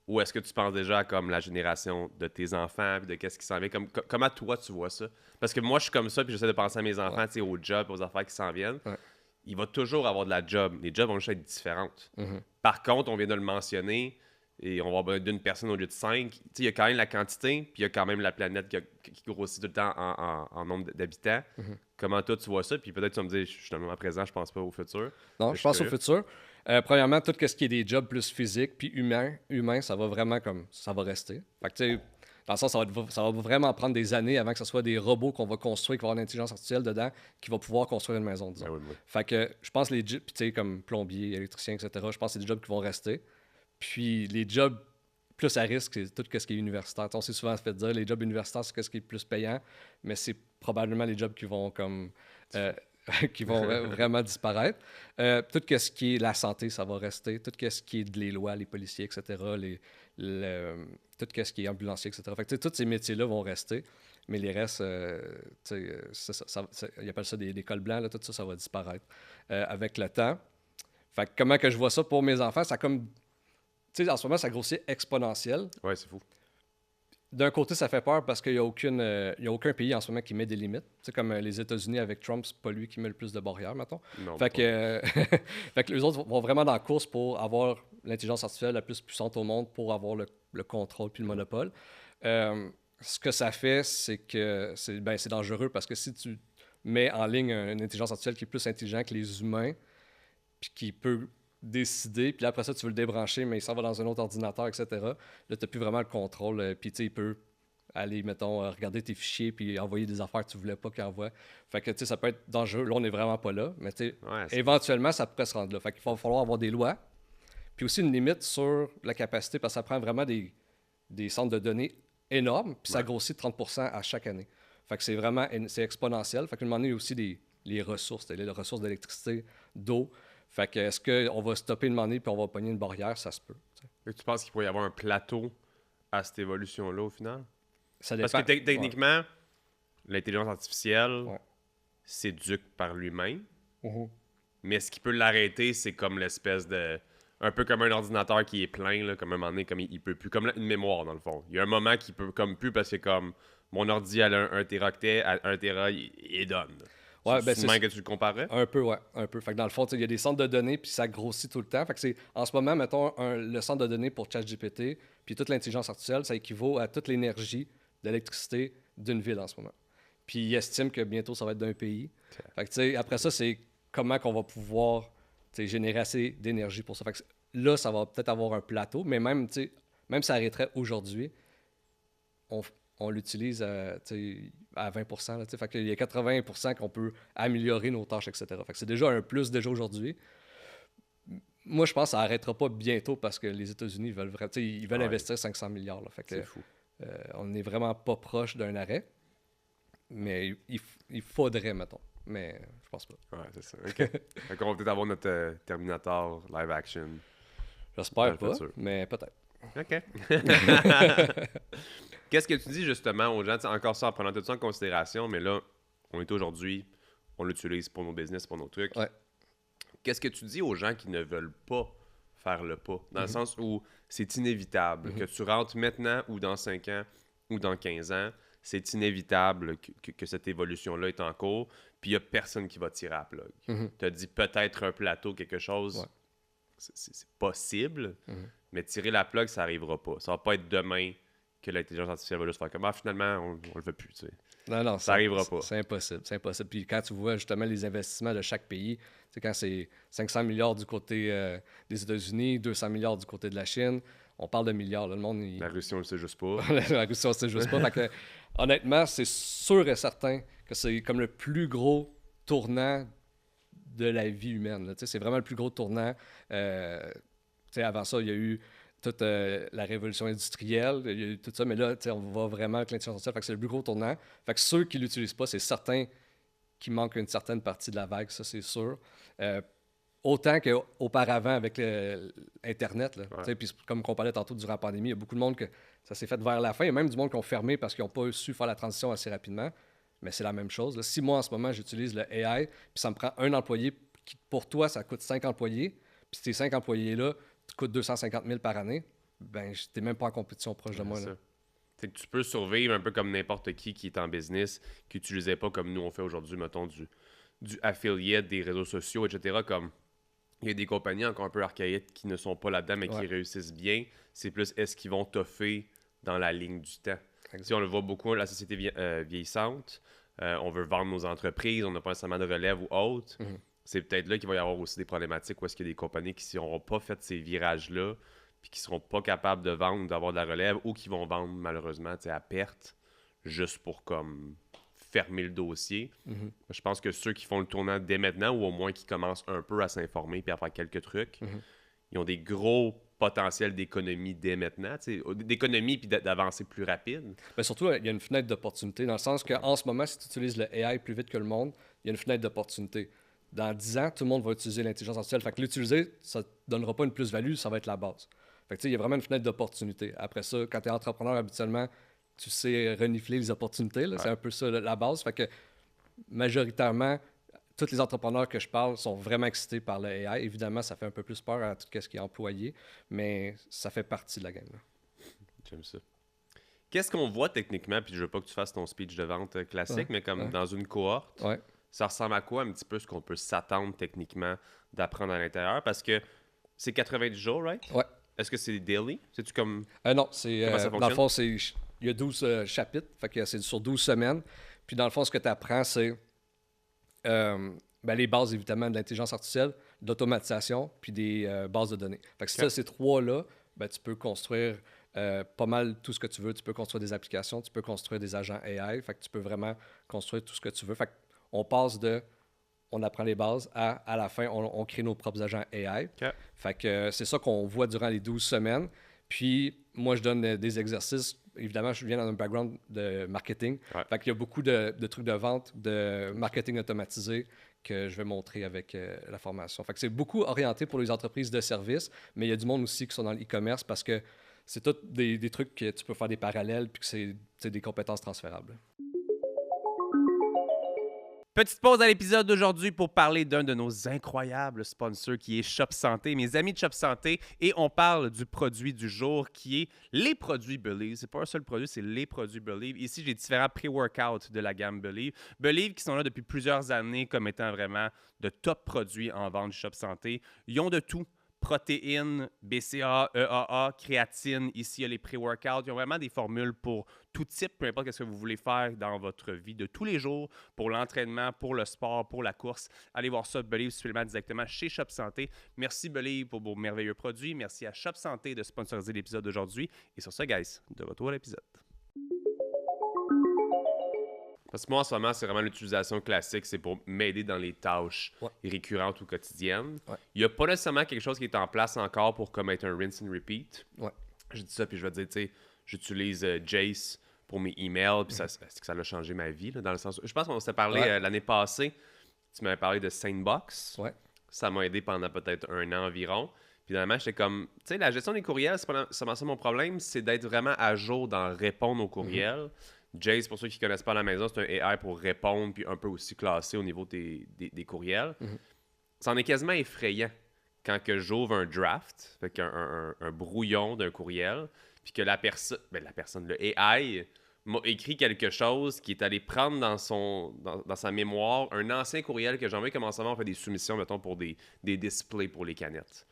Speaker 1: Ou est-ce que tu penses déjà à comme la génération de tes enfants, puis de qu'est-ce qui s'en vient? Comment toi, tu vois ça? Parce que moi, je suis comme ça, puis j'essaie de penser à mes enfants,
Speaker 2: Ouais.
Speaker 1: tu sais, aux jobs, aux affaires qui s'en viennent.
Speaker 2: Ouais.
Speaker 1: Il va toujours avoir de la job. Les jobs vont juste être différentes.
Speaker 2: Mhm.
Speaker 1: Par contre, on vient de le mentionner, et on va avoir besoin d'une personne au lieu de 5. Tu sais, il y a quand même la quantité, puis il y a quand même la planète qui grossit tout le temps en nombre d'habitants.
Speaker 2: Mhm.
Speaker 1: Comment toi, tu vois ça? Puis peut-être tu vas me dire, je suis dans le moment présent, je pense pas au futur.
Speaker 2: Non,
Speaker 1: Mais
Speaker 2: je pense au
Speaker 1: curieux.
Speaker 2: futur. Premièrement, tout ce qui est des jobs plus physiques puis humain, ça va vraiment comme ça va rester. Fait que, tu sais, dans le sens, ça va vraiment prendre des années avant que ce soit des robots qu'on va construire, qui vont avoir l'intelligence artificielle dedans, qui va pouvoir construire une maison, disons.
Speaker 1: Ben oui, oui.
Speaker 2: Fait que je pense les jobs, puis tu sais, comme plombier, électricien, etc., je pense que c'est des jobs qui vont rester. Puis les jobs plus à risque, c'est tout ce qui est universitaire. On s'est souvent fait dire les jobs universitaires, c'est ce qui est plus payant, mais c'est probablement les jobs qui vont comme qui vont vraiment disparaître. Tout ce qui est la santé, ça va rester. Tout ce qui est les lois, les policiers, etc., tout ce qui est ambulancier, etc. Fait que, tu sais, tous ces métiers-là vont rester, mais les restes, tu sais, ils appellent ça des cols blancs, là, tout ça, ça va disparaître avec le temps. Fait que comment que je vois ça pour mes enfants, ça comme... Tu sais, en ce moment, ça grossit exponentiel.
Speaker 1: Ouais, c'est fou.
Speaker 2: D'un côté, ça fait peur parce qu'il n'y a aucun pays en ce moment qui met des limites. Tu sais, comme les États-Unis avec Trump, c'est pas lui qui met le plus de barrières, mettons.
Speaker 1: Non,
Speaker 2: Fait
Speaker 1: pas.
Speaker 2: que, fait que les autres vont vraiment dans la course pour avoir l'intelligence artificielle la plus puissante au monde pour avoir le contrôle puis le monopole. Ce que ça fait, c'est que c'est dangereux parce que si tu mets en ligne une intelligence artificielle qui est plus intelligente que les humains, puis qui peut décider, puis là, après ça, tu veux le débrancher, mais il s'en va dans un autre ordinateur, etc. Là, tu n'as plus vraiment le contrôle. Puis, tu sais, il peut aller, mettons, regarder tes fichiers, puis envoyer des affaires que tu voulais pas qu'il envoie. Fait que, tu sais, ça peut être dangereux. Là, on n'est vraiment pas là, mais tu sais,
Speaker 1: Ouais,
Speaker 2: éventuellement, ça pourrait se rendre là. Fait qu'il va falloir avoir des lois, puis aussi une limite sur la capacité, parce que ça prend vraiment des centres de données énormes, puis ça
Speaker 1: Ouais.
Speaker 2: grossit de 30% à chaque année. Fait que c'est vraiment c'est exponentiel. Fait qu'à un moment donné, il y a aussi les ressources, les ressources d'électricité, d'eau. Fait que est-ce qu'on va stopper une année puis on va pogner une barrière? Ça se peut. T'sais.
Speaker 1: Et tu penses qu'il pourrait y avoir un plateau à cette évolution-là au final?
Speaker 2: Ça
Speaker 1: Parce
Speaker 2: dépend.
Speaker 1: que techniquement, l'intelligence artificielle
Speaker 2: Ouais.
Speaker 1: s'éduque par lui-même.
Speaker 2: Mhm.
Speaker 1: Mais ce qui peut l'arrêter, c'est comme l'espèce de... Un peu comme un ordinateur qui est plein, là, comme un moment donné, comme il peut plus. Comme une mémoire, dans le fond. Il y a un moment qui peut comme plus parce que comme mon ordi a un téraoctet, à 1 téra, il donne.
Speaker 2: Ouais,
Speaker 1: C'est
Speaker 2: ben
Speaker 1: de même que tu le comparais?
Speaker 2: un peu, ouais, un peu. Fait que dans le fond, il y a des centres de données, puis ça grossit tout le temps. Fait que c'est, en ce moment, mettons, le centre de données pour ChatGPT, puis toute l'intelligence artificielle, ça équivaut à toute l'énergie d'électricité d'une ville en ce moment. Puis il estime que bientôt, ça va être d'un pays. Fait que, tu sais, après ça, c'est comment qu'on va pouvoir générer assez d'énergie pour ça. Fait que là, ça va peut-être avoir un plateau, mais même, tu sais, même si ça arrêterait aujourd'hui, on, on l'utilise à 20%. Là, fait qu'il y a 80% qu'on peut améliorer nos tâches, etc. Fait que c'est déjà un plus déjà aujourd'hui. Moi, je pense que ça n'arrêtera pas bientôt parce que les États-Unis ils veulent
Speaker 1: Ouais.
Speaker 2: investir 500 milliards. Là. Fait que,
Speaker 1: C'est fou.
Speaker 2: on n'est vraiment pas proche d'un arrêt, mais il faudrait, mettons. Mais je pense pas.
Speaker 1: Ouais, c'est ça. OK. Fait qu'on va peut-être avoir notre Terminator live action. Dans
Speaker 2: J'espère
Speaker 1: le
Speaker 2: pas,
Speaker 1: futur.
Speaker 2: mais peut-être.
Speaker 1: OK. Qu'est-ce que tu dis justement aux gens, encore ça en prenant tout ça en considération, mais là, on est aujourd'hui, on l'utilise pour nos business, pour nos trucs.
Speaker 2: Ouais.
Speaker 1: Qu'est-ce que tu dis aux gens qui ne veulent pas faire le pas? Dans le sens où c'est inévitable, que tu rentres maintenant ou dans 5 ans ou dans 15 ans, c'est inévitable que cette évolution-là est en cours, puis il n'y a personne qui va tirer à la plug. Tu as dit peut-être un plateau, quelque chose,
Speaker 2: Ouais.
Speaker 1: c'est possible, mais tirer la plug, ça n'arrivera pas. Ça va pas être demain que l'intelligence artificielle va juste faire comme finalement, on le veut plus. Tu sais.
Speaker 2: Non,
Speaker 1: Ça arrivera pas.
Speaker 2: C'est impossible. C'est impossible. Puis quand tu vois justement les investissements de chaque pays, quand c'est 500 milliards du côté des États-Unis, 200 milliards du côté de la Chine, on parle de milliards. Là, le monde,
Speaker 1: La Russie, on le sait juste pas.
Speaker 2: la Russie, on sait juste pas. Fait que, honnêtement, c'est sûr et certain que c'est comme le plus gros tournant de la vie humaine. Là. C'est vraiment le plus gros tournant. Avant ça, il y a eu toute la révolution industrielle, il y a eu tout ça, mais là, on va vraiment avec l'intelligence artificielle. Fait que c'est le plus gros tournant. Fait que ceux qui ne l'utilisent pas, c'est certain qu'il manque une certaine partie de la vague, ça c'est sûr. Autant qu'auparavant avec Internet.
Speaker 1: Ouais.
Speaker 2: Puis comme on parlait tantôt durant la pandémie, il y a beaucoup de monde que ça s'est fait vers la fin. Il y a même du monde qui ont fermé parce qu'ils n'ont pas su faire la transition assez rapidement. Mais c'est la même chose. Là. Si moi, en ce moment, j'utilise le AI, puis ça me prend un employé, qui, pour toi, ça coûte 5 employés, puis ces 5 employés-là te coûtent 250 000 par année, ben, tu n'es même pas en compétition proche de moi. Là.
Speaker 1: C'est que tu peux survivre un peu comme n'importe qui est en business, qui n'utilisait pas comme nous on fait aujourd'hui, mettons, du affiliate, des réseaux sociaux, etc. Comme il y a des compagnies encore un peu archaïques qui ne sont pas là-dedans, mais qui réussissent bien. C'est plus est-ce qu'ils vont toffer dans la ligne du temps. Si on le voit beaucoup, la société vieillissante, on veut vendre nos entreprises, on n'a pas nécessairement de relève ou autre. C'est peut-être là qu'il va y avoir aussi des problématiques où est-ce qu'il y a des compagnies qui n'auront pas fait ces virages-là, puis qui seront pas capables de vendre, d'avoir de la relève, ou qui vont vendre malheureusement à perte, juste pour comme fermer le dossier. Je pense que ceux qui font le tournant dès maintenant, ou au moins qui commencent un peu à s'informer puis à faire quelques trucs, ils ont des gros potentiels d'économie dès maintenant, d'économie puis d'avancer plus rapide.
Speaker 2: Mais surtout, il y a une fenêtre d'opportunité, dans le sens qu'en ce moment, si tu utilises le AI plus vite que le monde, il y a une fenêtre d'opportunité. Dans 10 ans, tout le monde va utiliser l'intelligence artificielle. Fait que l'utiliser, ça ne donnera pas une plus-value, ça va être la base. Fait que, il y a vraiment une fenêtre d'opportunité. Après ça, quand tu es entrepreneur, habituellement, tu sais renifler les opportunités. Là. Ouais. C'est un peu ça la base. Fait que majoritairement, tous les entrepreneurs que je parle sont vraiment excités par le AI. Évidemment, ça fait un peu plus peur à tout ce qui est employé, mais ça fait partie de la game. Là.
Speaker 1: J'aime ça. Qu'est-ce qu'on voit techniquement, puis je veux pas que tu fasses ton speech de vente classique, mais comme dans une cohorte, ça ressemble à quoi un petit peu ce qu'on peut s'attendre techniquement d'apprendre à l'intérieur? Parce que c'est 90 jours, right?
Speaker 2: Ouais.
Speaker 1: Est-ce que c'est daily? C'est-tu comme...
Speaker 2: Non, c'est dans le fond, il y a 12 chapitres, fait que c'est sur 12 semaines. Puis dans le fond, ce que tu apprends, c'est les bases, évidemment, de l'intelligence artificielle, d'automatisation, puis des bases de données. Fait que si tu as ces trois-là, tu peux construire pas mal tout ce que tu veux. Tu peux construire des applications, tu peux construire des agents AI. Fait que tu peux vraiment construire tout ce que tu veux. Fait qu'on passe on apprend les bases à la fin, on crée nos propres agents AI.
Speaker 1: Okay.
Speaker 2: Fait que c'est ça qu'on voit durant les 12 semaines. Puis moi, je donne des exercices. Évidemment, je viens dans un background de marketing. Ouais. Fait qu'il y a beaucoup de trucs de vente, de marketing automatisé que je vais montrer avec la formation. Fait que c'est beaucoup orienté pour les entreprises de services, mais il y a du monde aussi qui sont dans l'e-commerce parce que c'est tous des trucs que tu peux faire des parallèles puis que c'est des compétences transférables.
Speaker 1: Petite pause à l'épisode d'aujourd'hui pour parler d'un de nos incroyables sponsors qui est Shop Santé, mes amis de Shop Santé, et on parle du produit du jour qui est les produits Believe. C'est pas un seul produit, c'est les produits Believe. Ici, j'ai différents pré-workouts de la gamme Believe. Believe qui sont là depuis plusieurs années comme étant vraiment de top produits en vente du Shop Santé. Ils ont de tout. Protéines, BCA, EAA, créatine. Ici, il y a les pré-workouts. Ils ont vraiment des formules pour tout type, peu importe ce que vous voulez faire dans votre vie de tous les jours, pour l'entraînement, pour le sport, pour la course. Allez voir ça, Believe Supplément, directement chez Shop Santé. Merci, Believe, pour vos merveilleux produits. Merci à Shop Santé de sponsoriser l'épisode d'aujourd'hui. Et sur ça, guys, de retour à l'épisode. Parce que moi, en ce moment, c'est vraiment l'utilisation classique. C'est pour m'aider dans les tâches récurrentes ou quotidiennes.
Speaker 2: Ouais.
Speaker 1: Il n'y a pas nécessairement quelque chose qui est en place encore pour comme être un rinse and repeat.
Speaker 2: Ouais.
Speaker 1: Je dis ça, puis je vais te dire, tu sais, j'utilise Jace pour mes emails, puis ça a changé ma vie, là, dans le sens... Je pense qu'on s'est parlé l'année passée. Tu m'avais parlé de Sanebox.
Speaker 2: Ouais.
Speaker 1: Ça m'a aidé pendant peut-être 1 an environ. Puis finalement, j'étais comme... Tu sais, la gestion des courriels, c'est pas seulement ça mon problème, c'est d'être vraiment à jour dans répondre aux courriels. Jace, pour ceux qui ne connaissent pas à la maison, c'est un AI pour répondre puis un peu aussi classer au niveau des courriels. C'en est quasiment effrayant quand que j'ouvre un draft, fait un brouillon d'un courriel, puis que la personne, le AI, m'a écrit quelque chose qui est allé prendre dans sa mémoire un ancien courriel que j'ai envoyé. Comme en ce moment, on fait des soumissions, mettons, pour des displays pour les canettes.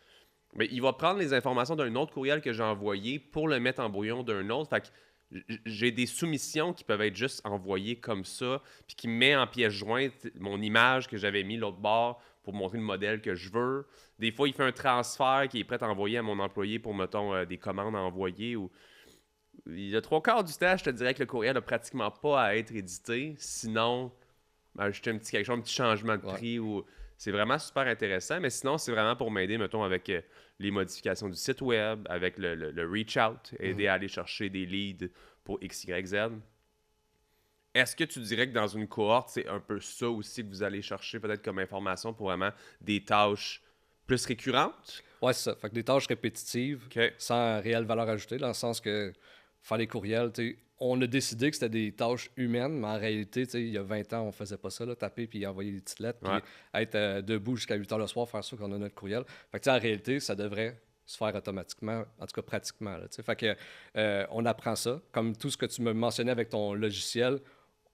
Speaker 1: Mais il va prendre les informations d'un autre courriel que j'ai envoyé pour le mettre en brouillon d'un autre. Fait que j'ai des soumissions qui peuvent être juste envoyées comme ça, puis qui met en pièce jointe mon image que j'avais mis l'autre bord pour montrer le modèle que je veux. Des fois, il fait un transfert qui est prêt à envoyer à mon employé pour, mettons, des commandes à envoyer. Ou... Il y a 3/4 du temps, je te dirais que le courriel n'a pratiquement pas à être édité. Sinon, ajouter un petit changement de prix. Ou... C'est vraiment super intéressant, mais sinon, c'est vraiment pour m'aider, mettons, avec les modifications du site web, avec le reach out, aider à aller chercher des leads pour X, Y, Z. Est-ce que tu dirais que dans une cohorte, c'est un peu ça aussi que vous allez chercher peut-être comme information pour vraiment des tâches plus récurrentes?
Speaker 2: Ouais, c'est ça. Fait que des tâches répétitives, sans réelle valeur ajoutée, dans le sens que faire les courriels, on a décidé que c'était des tâches humaines, mais en réalité, il y a 20 ans, on faisait pas ça, là, taper puis envoyer des petites lettres, puis être debout jusqu'à 8 h le soir, faire ça qu'on a notre courriel. Fait que en réalité, ça devrait se faire automatiquement, en tout cas pratiquement. Là, fait que on apprend ça. Comme tout ce que tu me mentionnais avec ton logiciel,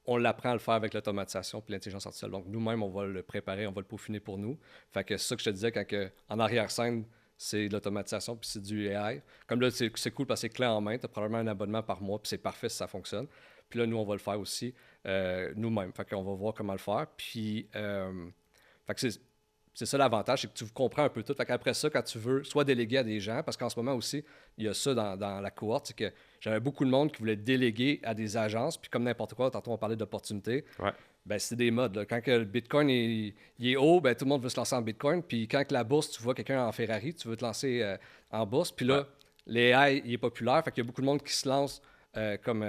Speaker 2: on l'apprend à le faire avec l'automatisation puis l'intelligence artificielle. Donc, nous-mêmes, on va le préparer, on va le peaufiner pour nous. Fait que c'est ça que je te disais, en arrière-scène, c'est de l'automatisation puis c'est du AI. Comme là, c'est cool parce que c'est clé en main. Tu as probablement un abonnement par mois puis c'est parfait si ça fonctionne. Puis là, nous, on va le faire aussi nous-mêmes. Fait qu'on va voir comment le faire. Puis, fait que c'est ça l'avantage, c'est que tu comprends un peu tout. Fait qu'après ça, quand tu veux soit déléguer à des gens, parce qu'en ce moment aussi, il y a ça dans la cohorte, c'est que j'avais beaucoup de monde qui voulait déléguer à des agences, puis comme n'importe quoi, tantôt on parlait d'opportunités, ben c'est des modes. Là. Quand que le Bitcoin il est haut, ben tout le monde veut se lancer en Bitcoin, puis quand que la bourse, tu vois quelqu'un en Ferrari, tu veux te lancer en bourse, puis là, l'AI, il est populaire, fait qu'il y a beaucoup de monde qui se lance comme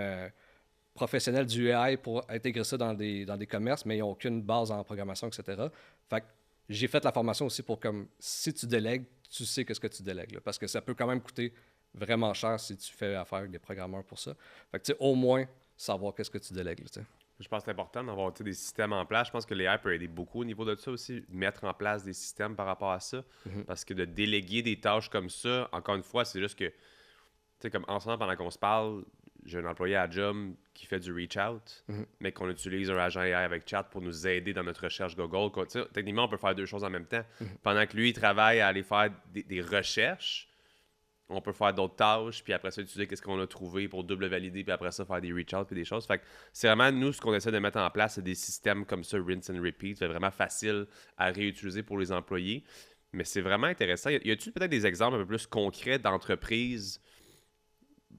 Speaker 2: professionnel du AI pour intégrer ça dans des commerces, mais ils n'ont aucune base en programmation, etc. Fait que j'ai fait la formation aussi pour comme si tu délègues, tu sais qu'est-ce que tu délègues. Là, parce que ça peut quand même coûter vraiment cher si tu fais affaire avec des programmeurs pour ça. Fait que tu sais, au moins savoir qu'est-ce que tu délègues. Là,
Speaker 1: je pense que c'est important d'avoir des systèmes en place. Je pense que l'AI peut aider beaucoup au niveau de ça aussi, mettre en place des systèmes par rapport à ça. Parce que de déléguer des tâches comme ça, encore une fois, c'est juste que, tu sais, comme en ce moment, pendant qu'on se parle, j'ai un employé à Job qui fait du reach out, mais qu'on utilise un agent AI avec chat pour nous aider dans notre recherche Google. Techniquement, on peut faire 2 choses en même temps. Pendant que lui, il travaille à aller faire des recherches, on peut faire d'autres tâches, puis après ça, utiliser qu'est-ce qu'on a trouvé pour double valider, puis après ça, faire des reach out puis des choses. Fait que c'est vraiment, nous, ce qu'on essaie de mettre en place, c'est des systèmes comme ça, rinse and repeat. C'est vraiment facile à réutiliser pour les employés. Mais c'est vraiment intéressant. Y a-t-il peut-être des exemples un peu plus concrets d'entreprises,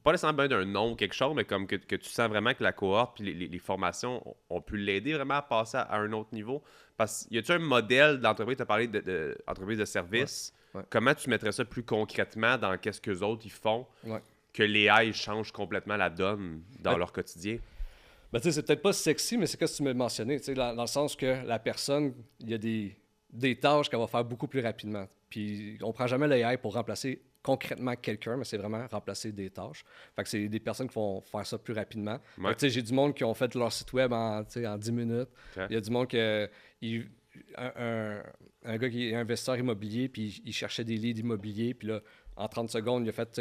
Speaker 1: pas nécessairement d'un nom ou quelque chose, mais comme que tu sens vraiment que la cohorte puis les formations ont pu l'aider vraiment à passer à un autre niveau? Parce qu'il y a-tu un modèle d'entreprise, tu as parlé d'entreprise de service, comment tu mettrais ça plus concrètement dans qu'est-ce qu'eux autres ils font, que l'AI change complètement la donne dans leur quotidien?
Speaker 2: Ben, tu sais, c'est peut-être pas sexy, mais c'est ce que tu m'as mentionné, tu sais, dans le sens que la personne, il y a des tâches qu'elle va faire beaucoup plus rapidement. Puis on prend jamais l'AI pour remplacer concrètement quelqu'un, mais c'est vraiment remplacer des tâches. Fait que c'est des personnes qui vont faire ça plus rapidement.
Speaker 1: Ouais.
Speaker 2: Fait que, tu sais, j'ai du monde qui ont fait leur site web en 10 minutes.
Speaker 1: Ok.
Speaker 2: Il y a du monde un gars qui est investisseur immobilier, puis il cherchait des leads immobiliers, puis là, en 30 secondes, il a fait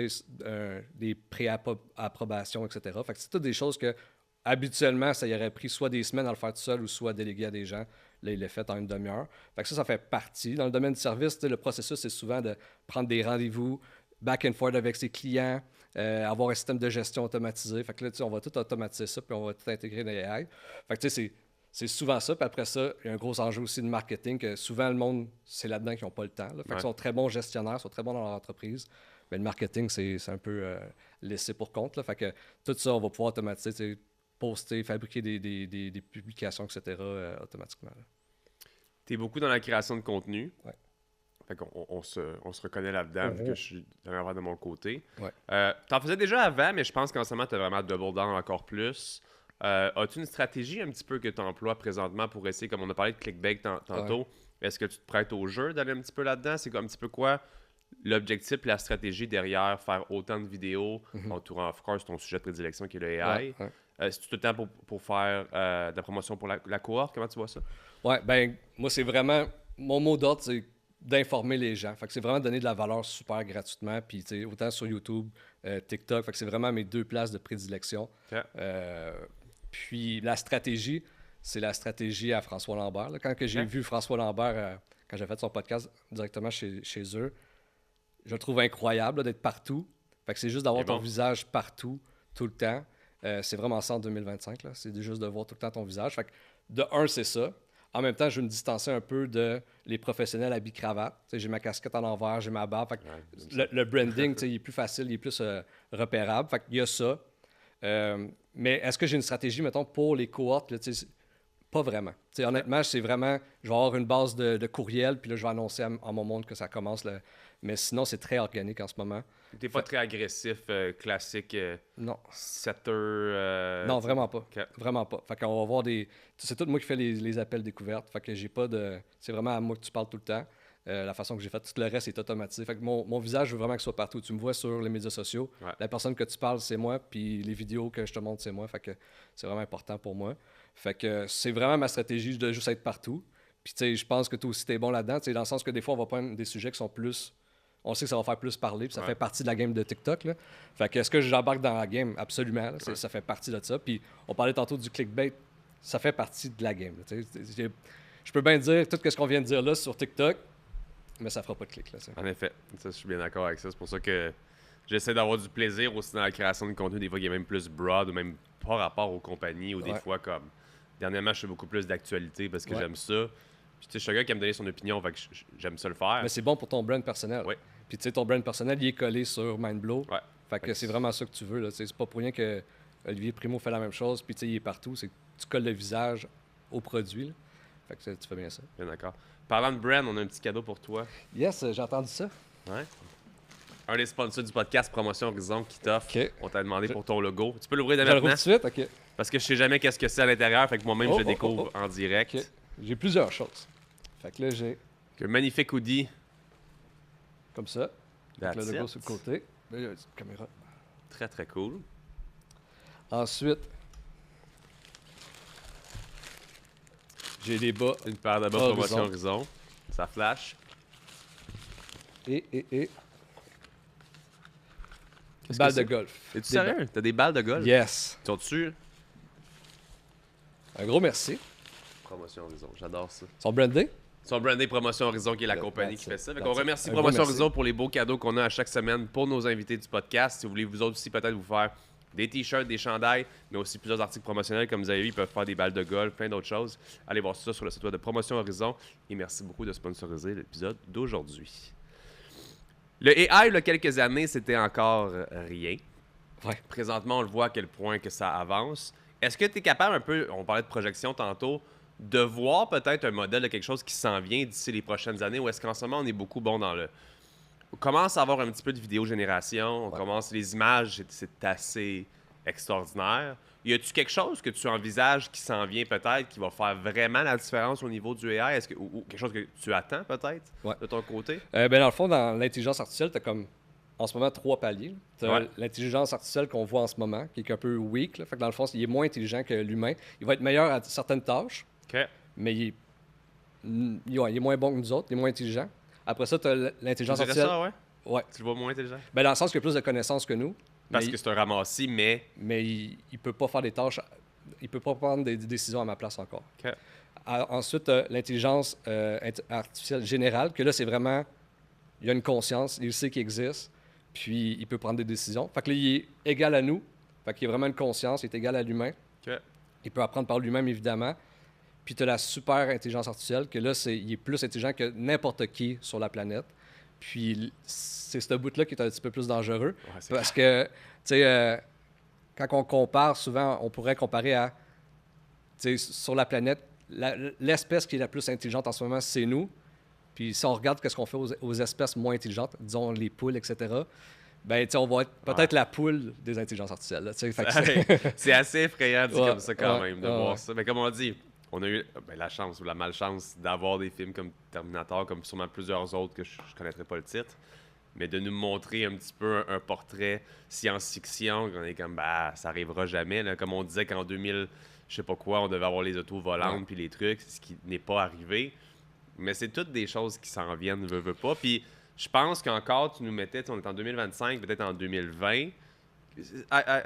Speaker 2: des pré-approbations, etc. Fait que c'est toutes des choses que habituellement, ça y aurait pris soit des semaines à le faire tout seul ou soit délégué à des gens. Là, il l'a fait en une demi-heure. Fait que ça fait partie. Dans le domaine du service, le processus, c'est souvent de prendre des rendez-vous, back and forth avec ses clients, avoir un système de gestion automatisé. Fait que là, on va tout automatiser ça, puis on va tout intégrer dans l'AI. Fait que c'est souvent ça. Puis après ça, il y a un gros enjeu aussi de marketing, que souvent, le monde, c'est là-dedans qu'ils n'ont pas le temps. Là. Fait qu'ils sont très bons gestionnaires, ils sont très bons dans leur entreprise. Mais le marketing, c'est un peu laissé pour compte. Là. Fait que tout ça, on va pouvoir automatiser, poster, fabriquer des publications, etc. Automatiquement.
Speaker 1: Tu es beaucoup dans la création de contenu.
Speaker 2: Ouais.
Speaker 1: Fait qu'on on se reconnaît là-dedans, vu que je suis dans de mon côté.
Speaker 2: Ouais.
Speaker 1: T'en faisais déjà avant, mais je pense qu'en ce moment, tu as vraiment double down encore plus. As-tu une stratégie un petit peu que tu emploies présentement pour essayer, comme on a parlé de clickbait tantôt, est-ce que tu te prêtes au jeu d'aller un petit peu là-dedans? C'est un petit peu quoi l'objectif, la stratégie derrière faire autant de vidéos entourant, of course, ton sujet de prédilection qui est le AI? Si tu as le temps pour faire de la promotion pour la cohorte, comment tu vois ça?
Speaker 2: Ouais, ben moi, c'est vraiment... Mon mot d'ordre, c'est d'informer les gens. Fait que c'est vraiment donner de la valeur super gratuitement. Puis, tu sais, autant sur YouTube, TikTok. Fait que c'est vraiment mes deux places de prédilection.
Speaker 1: Okay.
Speaker 2: Puis, la stratégie, c'est la stratégie à François Lambert. Là, quand que j'ai vu François Lambert, quand j'ai fait son podcast directement chez eux, je le trouve incroyable là, d'être partout. Fait que c'est juste d'avoir ton visage partout, tout le temps. C'est vraiment ça en 2025. Là. C'est juste de voir tout le temps ton visage. Fait que de un, c'est ça. En même temps, je veux me distancer un peu de les professionnels habits cravate. J'ai ma casquette en envers, j'ai ma barbe. Fait que le branding, il est plus facile, il est plus repérable. Fait qu'il y a ça. Mais est-ce que j'ai une stratégie, mettons, pour les cohortes? Là, pas vraiment. Honnêtement, c'est vraiment, je vais avoir une base de courriel, puis là, je vais annoncer à mon monde que ça commence. Là. Mais sinon, c'est très organique en ce moment.
Speaker 1: T'es pas très agressif, classique,
Speaker 2: non.
Speaker 1: setter?
Speaker 2: Non, vraiment pas.
Speaker 1: Okay.
Speaker 2: Vraiment pas. Fait qu'on va voir des... C'est tout moi qui fais les appels découvertes. Fait que j'ai pas de... C'est vraiment à moi que tu parles tout le temps. La façon que j'ai fait, tout le reste est automatisé. Fait que mon visage, je veux vraiment qu'il soit partout. Tu me vois sur les médias sociaux.
Speaker 1: Ouais.
Speaker 2: La personne que tu parles, c'est moi. Puis les vidéos que je te montre, c'est moi. Fait que c'est vraiment important pour moi. Fait que c'est vraiment ma stratégie de juste être partout. Puis tu sais, je pense que toi aussi, t'es bon là-dedans. Dans le sens que des fois, on va prendre des sujets qui sont plus... On sait que ça va faire plus parler, puis ça fait partie de la game de TikTok. Là. Fait que est-ce que j'embarque dans la game? Absolument. Là, ça fait partie de ça. Puis on parlait tantôt du clickbait. Ça fait partie de la game. Là, je peux bien dire tout ce qu'on vient de dire là sur TikTok, mais ça fera pas de clic. Là,
Speaker 1: en effet. Ça, je suis bien d'accord avec ça. C'est pour ça que j'essaie d'avoir du plaisir aussi dans la création de contenu. Des fois, il y a même plus broad ou même pas rapport aux compagnies ou des fois comme... Dernièrement, je fais beaucoup plus d'actualité parce que j'aime ça. Puis, tu sais, je suis un gars qui aime donner son opinion, fait que j'aime ça le faire.
Speaker 2: Mais c'est bon pour ton brand personnel.
Speaker 1: Oui.
Speaker 2: Puis, tu sais, ton brand personnel, il est collé sur Mindblow.
Speaker 1: Ouais.
Speaker 2: Fait que c'est vraiment ça que tu veux. Là. C'est pas pour rien que Olivier Primo fait la même chose. Puis, tu sais, il est partout. C'est que tu colles le visage au produit. Là. Fait que tu fais bien ça.
Speaker 1: Bien d'accord. Parlant de brand, on a un petit cadeau pour toi.
Speaker 2: Yes, j'ai entendu ça.
Speaker 1: Ouais. Un des sponsors du podcast Promotion Horizon qui t'offre.
Speaker 2: Okay.
Speaker 1: On t'a demandé pour ton logo. Tu peux l'ouvrir dès
Speaker 2: maintenant? Je
Speaker 1: maintenant?
Speaker 2: le rouvre tout de suite? OK.
Speaker 1: Parce que je sais jamais qu'est-ce que c'est à l'intérieur. Fait que moi-même, je le découvre en direct.
Speaker 2: Okay. J'ai plusieurs choses. Fait que là, j'ai...
Speaker 1: Un magnifique hoodie.
Speaker 2: Comme ça. Avec le logo sur le côté. Là, il y a une caméra.
Speaker 1: Très, très cool.
Speaker 2: Ensuite, j'ai des bas.
Speaker 1: Une paire de bas Promotion Horizon. Ça flash.
Speaker 2: Et... Balles de golf.
Speaker 1: Es-tu sérieux? T'as des balles de golf?
Speaker 2: Yes.
Speaker 1: Ils sont dessus?
Speaker 2: Un gros merci.
Speaker 1: Promotion Horizon, j'adore ça.
Speaker 2: Ils sont brandés?
Speaker 1: Ils sont brandés Promotion Horizon, qui est la compagnie qui fait ça. On remercie
Speaker 2: Un
Speaker 1: Promotion Horizon pour les beaux cadeaux qu'on a à chaque semaine pour nos invités du podcast. Si vous voulez vous autres aussi peut-être vous faire des t-shirts, des chandails, mais aussi plusieurs articles promotionnels, comme vous avez vu, ils peuvent faire des balles de golf, plein d'autres choses. Allez voir ça sur le site web de Promotion Horizon. Et merci beaucoup de sponsoriser l'épisode d'aujourd'hui. Le AI, il y a quelques années, c'était encore rien.
Speaker 2: Ouais.
Speaker 1: Présentement, on le voit à quel point que ça avance. Est-ce que tu es capable un peu, on parlait de projection tantôt, de voir peut-être un modèle de quelque chose qui s'en vient d'ici les prochaines années, ou est-ce qu'en ce moment, on est beaucoup bon dans le... On commence à avoir un petit peu de vidéo génération, on commence... Les images, c'est assez extraordinaire. Y a-tu quelque chose que tu envisages qui s'en vient peut-être, qui va faire vraiment la différence au niveau du AI? Ou quelque chose que tu attends peut-être de ton côté?
Speaker 2: Dans le fond, dans l'intelligence artificielle, tu as comme en ce moment 3 paliers. Tu as l'intelligence artificielle qu'on voit en ce moment, qui est un peu weak. Là. Fait que dans le fond, il est moins intelligent que l'humain. Il va être meilleur à certaines tâches, mais il est moins bon que nous autres, il est moins intelligent. Après ça, tu as l'intelligence artificielle.
Speaker 1: Ça, ouais?
Speaker 2: Ouais.
Speaker 1: Tu le vois moins intelligent?
Speaker 2: Ben, dans le sens qu'il a plus de connaissances que nous.
Speaker 1: Parce que c'est un ramassis, mais...
Speaker 2: Mais il peut pas faire des tâches... Il peut pas prendre des décisions à ma place encore. Ensuite, l'intelligence artificielle générale, que là, c'est vraiment... Il y a une conscience, il sait qu'il existe, puis il peut prendre des décisions. Fait que là, il est égal à nous. Fait qu'il a vraiment une conscience, il est égal à l'humain. Il peut apprendre par lui-même, évidemment. Puis tu as la super intelligence artificielle, que là, il est plus intelligent que n'importe qui sur la planète. Puis c'est ce bout-là qui est un petit peu plus dangereux. Parce que, tu sais, quand on compare, souvent, on pourrait comparer à, tu sais, sur la planète, l'espèce qui est la plus intelligente en ce moment, c'est nous. Puis si on regarde ce qu'on fait aux espèces moins intelligentes, disons les poules, etc., ben, on va être peut-être la poule des intelligences artificielles. Là,
Speaker 1: c'est assez effrayant dit comme ça quand même, de voir ça. Mais comme on dit, on a eu la chance ou la malchance d'avoir des films comme Terminator, comme sûrement plusieurs autres que je ne connaîtrais pas le titre, mais de nous montrer un petit peu un portrait science-fiction, on est comme, ça arrivera jamais. Là. Comme on disait qu'en 2000, je sais pas quoi, on devait avoir les autos volantes puis les trucs, ce qui n'est pas arrivé. Mais c'est toutes des choses qui s'en viennent, veut pas. Puis je pense qu'encore, tu nous mettais, on est en 2025, peut-être en 2020.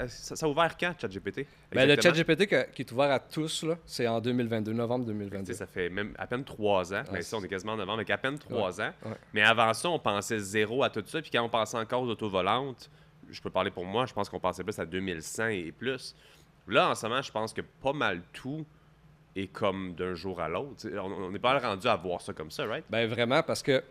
Speaker 1: Ça a ouvert quand, ChatGPT?
Speaker 2: Ben, le ChatGPT qui est ouvert à tous, là, c'est en 2022, novembre 2022.
Speaker 1: Ça fait même à peine 3 ans. Mais ici, on est quasiment en novembre, mais à peine 3 ans. Mais avant ça, on pensait zéro à tout ça. Puis quand on pensait encore aux autovolantes, je peux parler pour moi, je pense qu'on pensait plus à 2100 et plus. Là, en ce moment, je pense que pas mal tout est comme d'un jour à l'autre. On n'est pas rendu à voir ça comme ça, right?
Speaker 2: Ben vraiment, parce que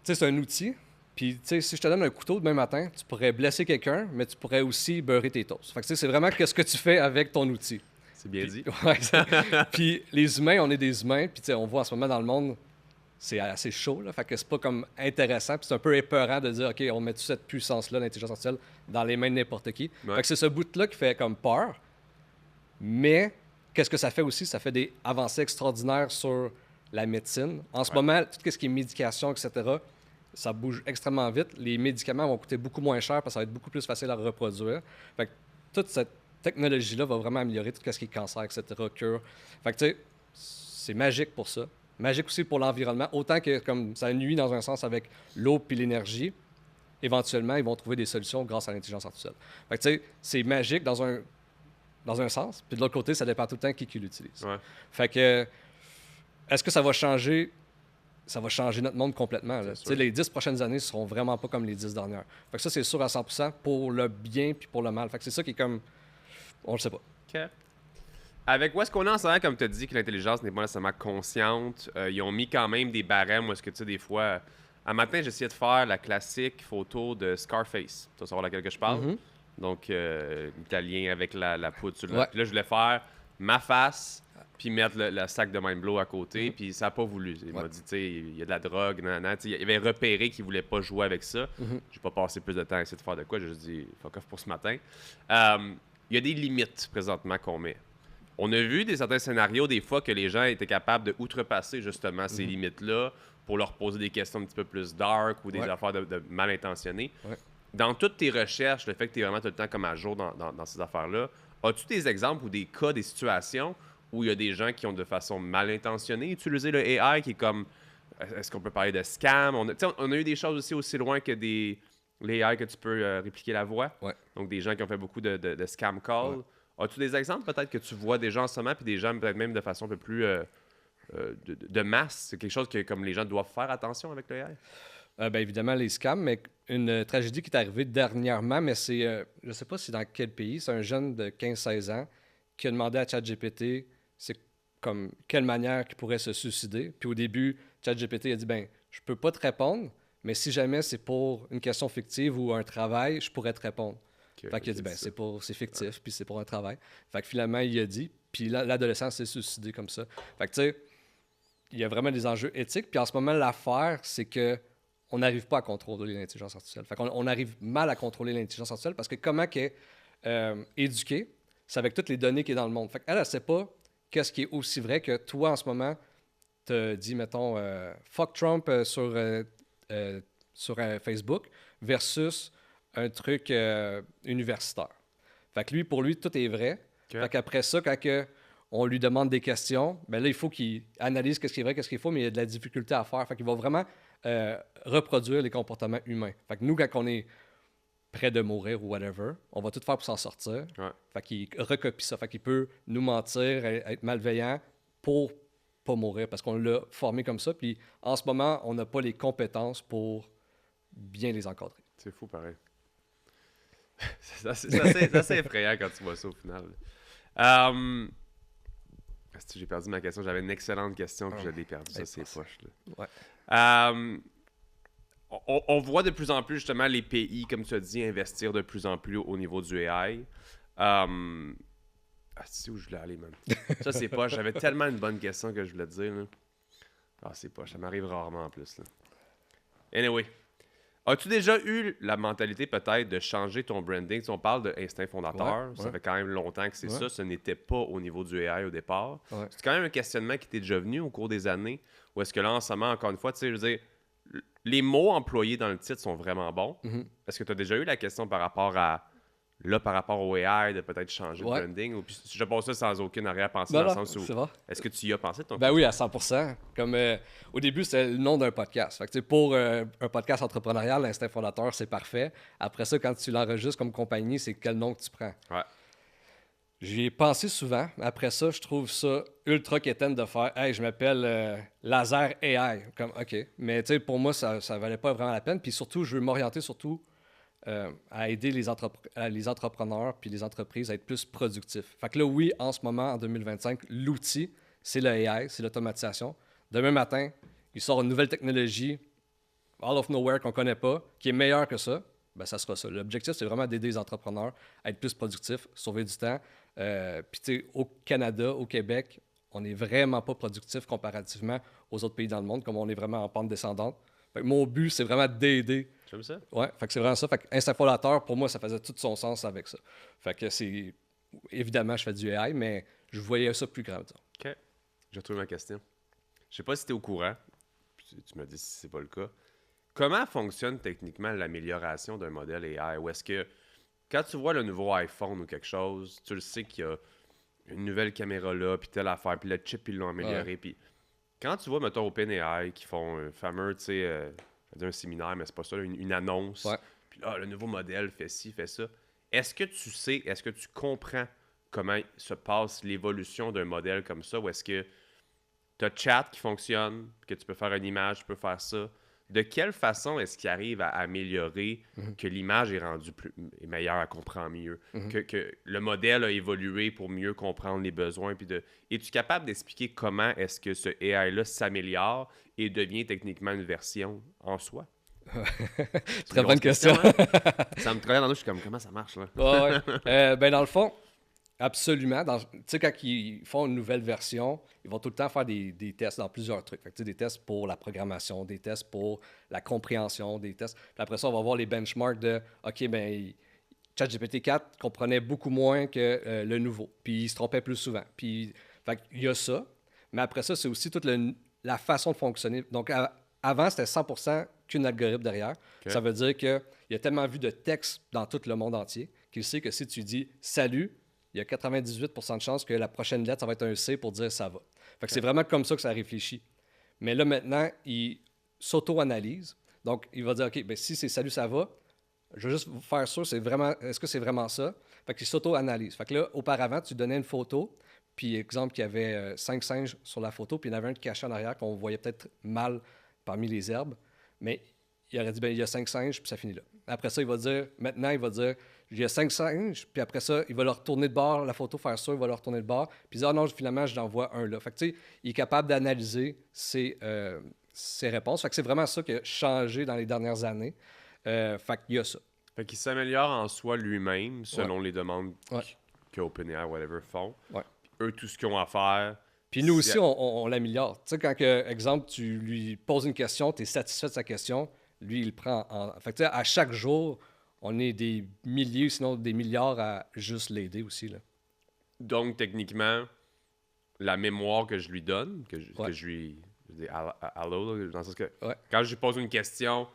Speaker 2: c'est un outil. Puis, si je te donne un couteau demain matin, tu pourrais blesser quelqu'un, mais tu pourrais aussi beurrer tes toasts. Fait que c'est vraiment ce que tu fais avec ton outil.
Speaker 1: C'est bien dit.
Speaker 2: Puis les humains, on est des humains. Puis on voit en ce moment dans le monde, c'est assez chaud. Là, fait que c'est pas comme intéressant. Puis c'est un peu épeurant de dire, OK, on met toute cette puissance-là, l'intelligence artificielle, dans les mains de n'importe qui. Fait que c'est ce bout-là qui fait comme peur. Mais qu'est-ce que ça fait aussi? Ça fait des avancées extraordinaires sur la médecine. En ce moment, tout ce qui est médication, etc., ça bouge extrêmement vite. Les médicaments vont coûter beaucoup moins cher parce que ça va être beaucoup plus facile à reproduire. Fait que toute cette technologie-là va vraiment améliorer tout ce qui est cancer, etc., cure. Fait que tu sais, c'est magique pour ça. Magique aussi pour l'environnement. Autant que comme ça nuit dans un sens avec l'eau puis l'énergie, éventuellement, ils vont trouver des solutions grâce à l'intelligence artificielle. Fait que tu sais, c'est magique dans un sens. Puis de l'autre côté, ça dépend tout le temps qui l'utilise. Fait que, est-ce que ça va changer? Ça va changer notre monde complètement. Les 10 prochaines années ne seront vraiment pas comme les 10 dernières. Fait que ça, c'est sûr à 100% pour le bien puis pour le mal. Fait que c'est ça qui est comme... On le sait pas.
Speaker 1: OK. Avec où est-ce qu'on est en ce moment, comme tu as dit, que l'intelligence n'est pas nécessairement consciente, ils ont mis quand même des barèmes où est-ce que tu sais, des fois... Un matin, j'essayais de faire la classique photo de Scarface. Tu vas savoir laquelle que je parle.
Speaker 2: Mm-hmm.
Speaker 1: Donc, l'italien avec la poudre sur le... Puis là, je voulais faire ma face... puis mettre le sac de Mindblow à côté, puis ça n'a pas voulu. Il m'a dit, tu sais, il y a de la drogue, nanana. Il avait repéré qu'il ne voulait pas jouer avec ça. J'ai pas passé plus de temps à essayer de faire de quoi. J'ai juste dit, fuck off pour ce matin. Il y a des limites présentement qu'on met. On a vu certains scénarios, des fois, que les gens étaient capables de outrepasser justement ces limites-là pour leur poser des questions un petit peu plus dark ou des affaires de mal intentionnées. Dans toutes tes recherches, le fait que tu es vraiment tout le temps comme à jour dans ces affaires-là, as-tu des exemples ou des cas, des situations où il y a des gens qui ont de façon mal intentionnée utilisé le AI, qui est comme... Est-ce qu'on peut parler de scam? On a eu des choses aussi loin que les AI que tu peux répliquer la voix. Donc, des gens qui ont fait beaucoup de scam calls. As-tu des exemples peut-être que tu vois des gens en ce moment, puis des gens peut-être même de façon un peu plus de masse? C'est quelque chose que comme les gens doivent faire attention avec le AI?
Speaker 2: Bien évidemment, les scams, mais une tragédie qui est arrivée dernièrement, mais c'est... je ne sais pas c'est dans quel pays. C'est un jeune de 15-16 ans qui a demandé à ChatGPT c'est comme quelle manière qu'il pourrait se suicider. Puis au début, ChatGPT a dit, ben je peux pas te répondre, mais si jamais c'est pour une question fictive ou un travail, je pourrais te répondre. Fait qu'il a dit, ben c'est fictif, puis c'est pour un travail. Fait que finalement, il a dit, puis l'adolescent s'est suicidé comme ça. Fait que tu sais, il y a vraiment des enjeux éthiques. Puis en ce moment, l'affaire, c'est que on n'arrive pas à contrôler l'intelligence artificielle. Fait qu'on arrive mal à contrôler l'intelligence artificielle parce que comment qu'elle est éduquée, c'est avec toutes les données qui est dans le monde. Fait qu'elle ne sait pas qu'est-ce qui est aussi vrai que toi, en ce moment, te dis, mettons, fuck Trump sur sur Facebook versus un truc universitaire. Fait que lui, pour lui, tout est vrai.
Speaker 1: Ok.
Speaker 2: Fait qu'après ça, on lui demande des questions, ben là, il faut qu'il analyse qu'est-ce qui est vrai, qu'est-ce qu'il faut, mais il y a de la difficulté à faire. Fait qu'il va vraiment reproduire les comportements humains. Fait que nous, quand on est près de mourir ou whatever, on va tout faire pour s'en sortir.
Speaker 1: Ouais.
Speaker 2: Fait qu'il recopie ça. Fait qu'il peut nous mentir, être malveillant pour pas mourir parce qu'on l'a formé comme ça. Puis en ce moment, on n'a pas les compétences pour bien les encadrer.
Speaker 1: C'est fou, pareil. C'est assez effrayant quand tu vois ça au final. J'ai perdu ma question. J'avais une excellente question, puis je l'ai perdue. Ça, c'est poche.
Speaker 2: Ouais.
Speaker 1: On voit de plus en plus, justement, les pays, comme tu as dit, investir de plus en plus au niveau du AI. C'est où je voulais aller, man? Ça, c'est poche. J'avais tellement une bonne question que je voulais te dire. Là. C'est poche. Ça m'arrive rarement en plus. Là. Anyway. As-tu déjà eu la mentalité peut-être de changer ton branding? Si on parle d'instinct fondateur, ça fait quand même longtemps que c'est ça. Ce n'était pas au niveau du AI au départ.
Speaker 2: Ouais.
Speaker 1: C'est quand même un questionnement qui t'est déjà venu au cours des années. Ou est-ce que là, en ce moment, encore une fois, tu sais, je veux dire, les mots employés dans le titre sont vraiment bons.
Speaker 2: Mm-hmm.
Speaker 1: Est-ce que tu as déjà eu la question par rapport au AI, de peut-être changer de branding? Ou puis, je pose ça sans aucune arrière-pensée dans le sens où... Est-ce que tu y as pensé de ton côté?
Speaker 2: Oui, à 100%. Comme au début, c'était le nom d'un podcast. Fait que, pour un podcast entrepreneurial, l'instinct fondateur, c'est parfait. Après ça, quand tu l'enregistres comme compagnie, c'est quel nom que tu prends.
Speaker 1: Ouais.
Speaker 2: J'y ai pensé souvent. Après ça, je trouve ça ultra quétaine de faire « Hey, je m'appelle Laser AI ». Comme, OK. Mais pour moi, ça valait pas vraiment la peine. Puis surtout, je veux m'orienter surtout à aider les entrepreneurs puis les entreprises à être plus productifs. Fait que là, oui, en ce moment, en 2025, l'outil, c'est le AI, c'est l'automatisation. Demain matin, il sort une nouvelle technologie, out of nowhere, qu'on ne connaît pas, qui est meilleure que ça, ben ça sera ça. L'objectif, c'est vraiment d'aider les entrepreneurs à être plus productifs, sauver du temps. Puis, tu sais, au Canada, au Québec, on n'est vraiment pas productif comparativement aux autres pays dans le monde, comme on est vraiment en pente descendante. Fait que mon but, c'est vraiment d'aider.
Speaker 1: J'aime ça?
Speaker 2: Ouais, fait que c'est vraiment ça. Fait que instinct fondateur, pour moi, ça faisait tout son sens avec ça. Fait que c'est... Évidemment, je fais du AI, mais je voyais ça plus grand.
Speaker 1: OK. J'ai retrouvé ma question. Je sais pas si tu es au courant. Tu me dis si c'est pas le cas. Comment fonctionne techniquement l'amélioration d'un modèle AI? Ou est-ce que quand tu vois le nouveau iPhone ou quelque chose, tu le sais qu'il y a une nouvelle caméra là, puis telle affaire, puis le chip, ils l'ont amélioré. Puis quand tu vois, mettons, OpenAI qui font un fameux, tu sais, je vais dire un séminaire, mais c'est pas ça, une annonce. Puis là, le nouveau modèle fait ci, fait ça. Est-ce que tu sais, est-ce que tu comprends comment se passe l'évolution d'un modèle comme ça? Ou est-ce que tu as chat qui fonctionne, que tu peux faire une image, tu peux faire ça? De quelle façon est-ce qu'il arrive à améliorer que l'image est rendue est meilleure, elle comprend mieux, que le modèle a évolué pour mieux comprendre les besoins? Es-tu capable d'expliquer comment est-ce que ce AI-là s'améliore et devient techniquement une version en soi?
Speaker 2: Très bonne question.
Speaker 1: Hein? Ça me travaille dans le dos, je suis comme, comment ça marche là?
Speaker 2: Ben dans le fond, absolument. Tu sais, quand ils font une nouvelle version, ils vont tout le temps faire des tests dans plusieurs trucs. Fait que, des tests pour la programmation, des tests pour la compréhension, des tests. Puis après ça, on va voir les benchmarks de OK, ben ChatGPT 4 comprenait beaucoup moins que le nouveau. Puis il se trompait plus souvent. Puis fait qu'il y a ça. Mais après ça, c'est aussi toute la façon de fonctionner. Donc avant, c'était 100% qu'un algorithme derrière. Okay. Ça veut dire qu'il a tellement vu de textes dans tout le monde entier qu'il sait que si tu dis « Salut », il y a 98% de chances que la prochaine lettre, ça va être un C pour dire « ça va ». Fait que c'est vraiment comme ça que ça réfléchit. Mais là, maintenant, il s'auto-analyse. Donc, il va dire « OK, ben, si c'est « salut, ça va », je vais juste faire sûr, est-ce que c'est vraiment ça? Fait qu'il s'auto-analyse. Fait que là, auparavant, tu donnais une photo, puis exemple qu'il y avait 5 singes sur la photo, puis il y en avait un qui cachait en arrière, qu'on voyait peut-être mal parmi les herbes, mais il aurait dit, ben il y a 5 singes, puis ça finit là. Après ça, il va dire, il y a 5 singes, puis après ça, il va leur tourner de bord, la photo, faire ça, il va leur tourner de bord, puis il dit, non, finalement, je n'en vois un là. Fait que tu sais, il est capable d'analyser ses réponses. Fait que c'est vraiment ça qui a changé dans les dernières années. Fait qu'il y a ça.
Speaker 1: Fait qu'il s'améliore en soi lui-même, selon les demandes que OpenAI, whatever, font.
Speaker 2: Ouais.
Speaker 1: Eux, tout ce qu'ils ont à faire.
Speaker 2: Puis nous aussi, on l'améliore. Tu sais, quand, exemple, tu lui poses une question, tu es satisfait de sa question, lui, il le prend en... Fait que, tu sais, à chaque jour, on est des milliers, sinon des milliards à juste l'aider aussi, là.
Speaker 1: Donc, techniquement, la mémoire que je lui donne, que je lui dis allô, dans le sens que quand je lui pose une question,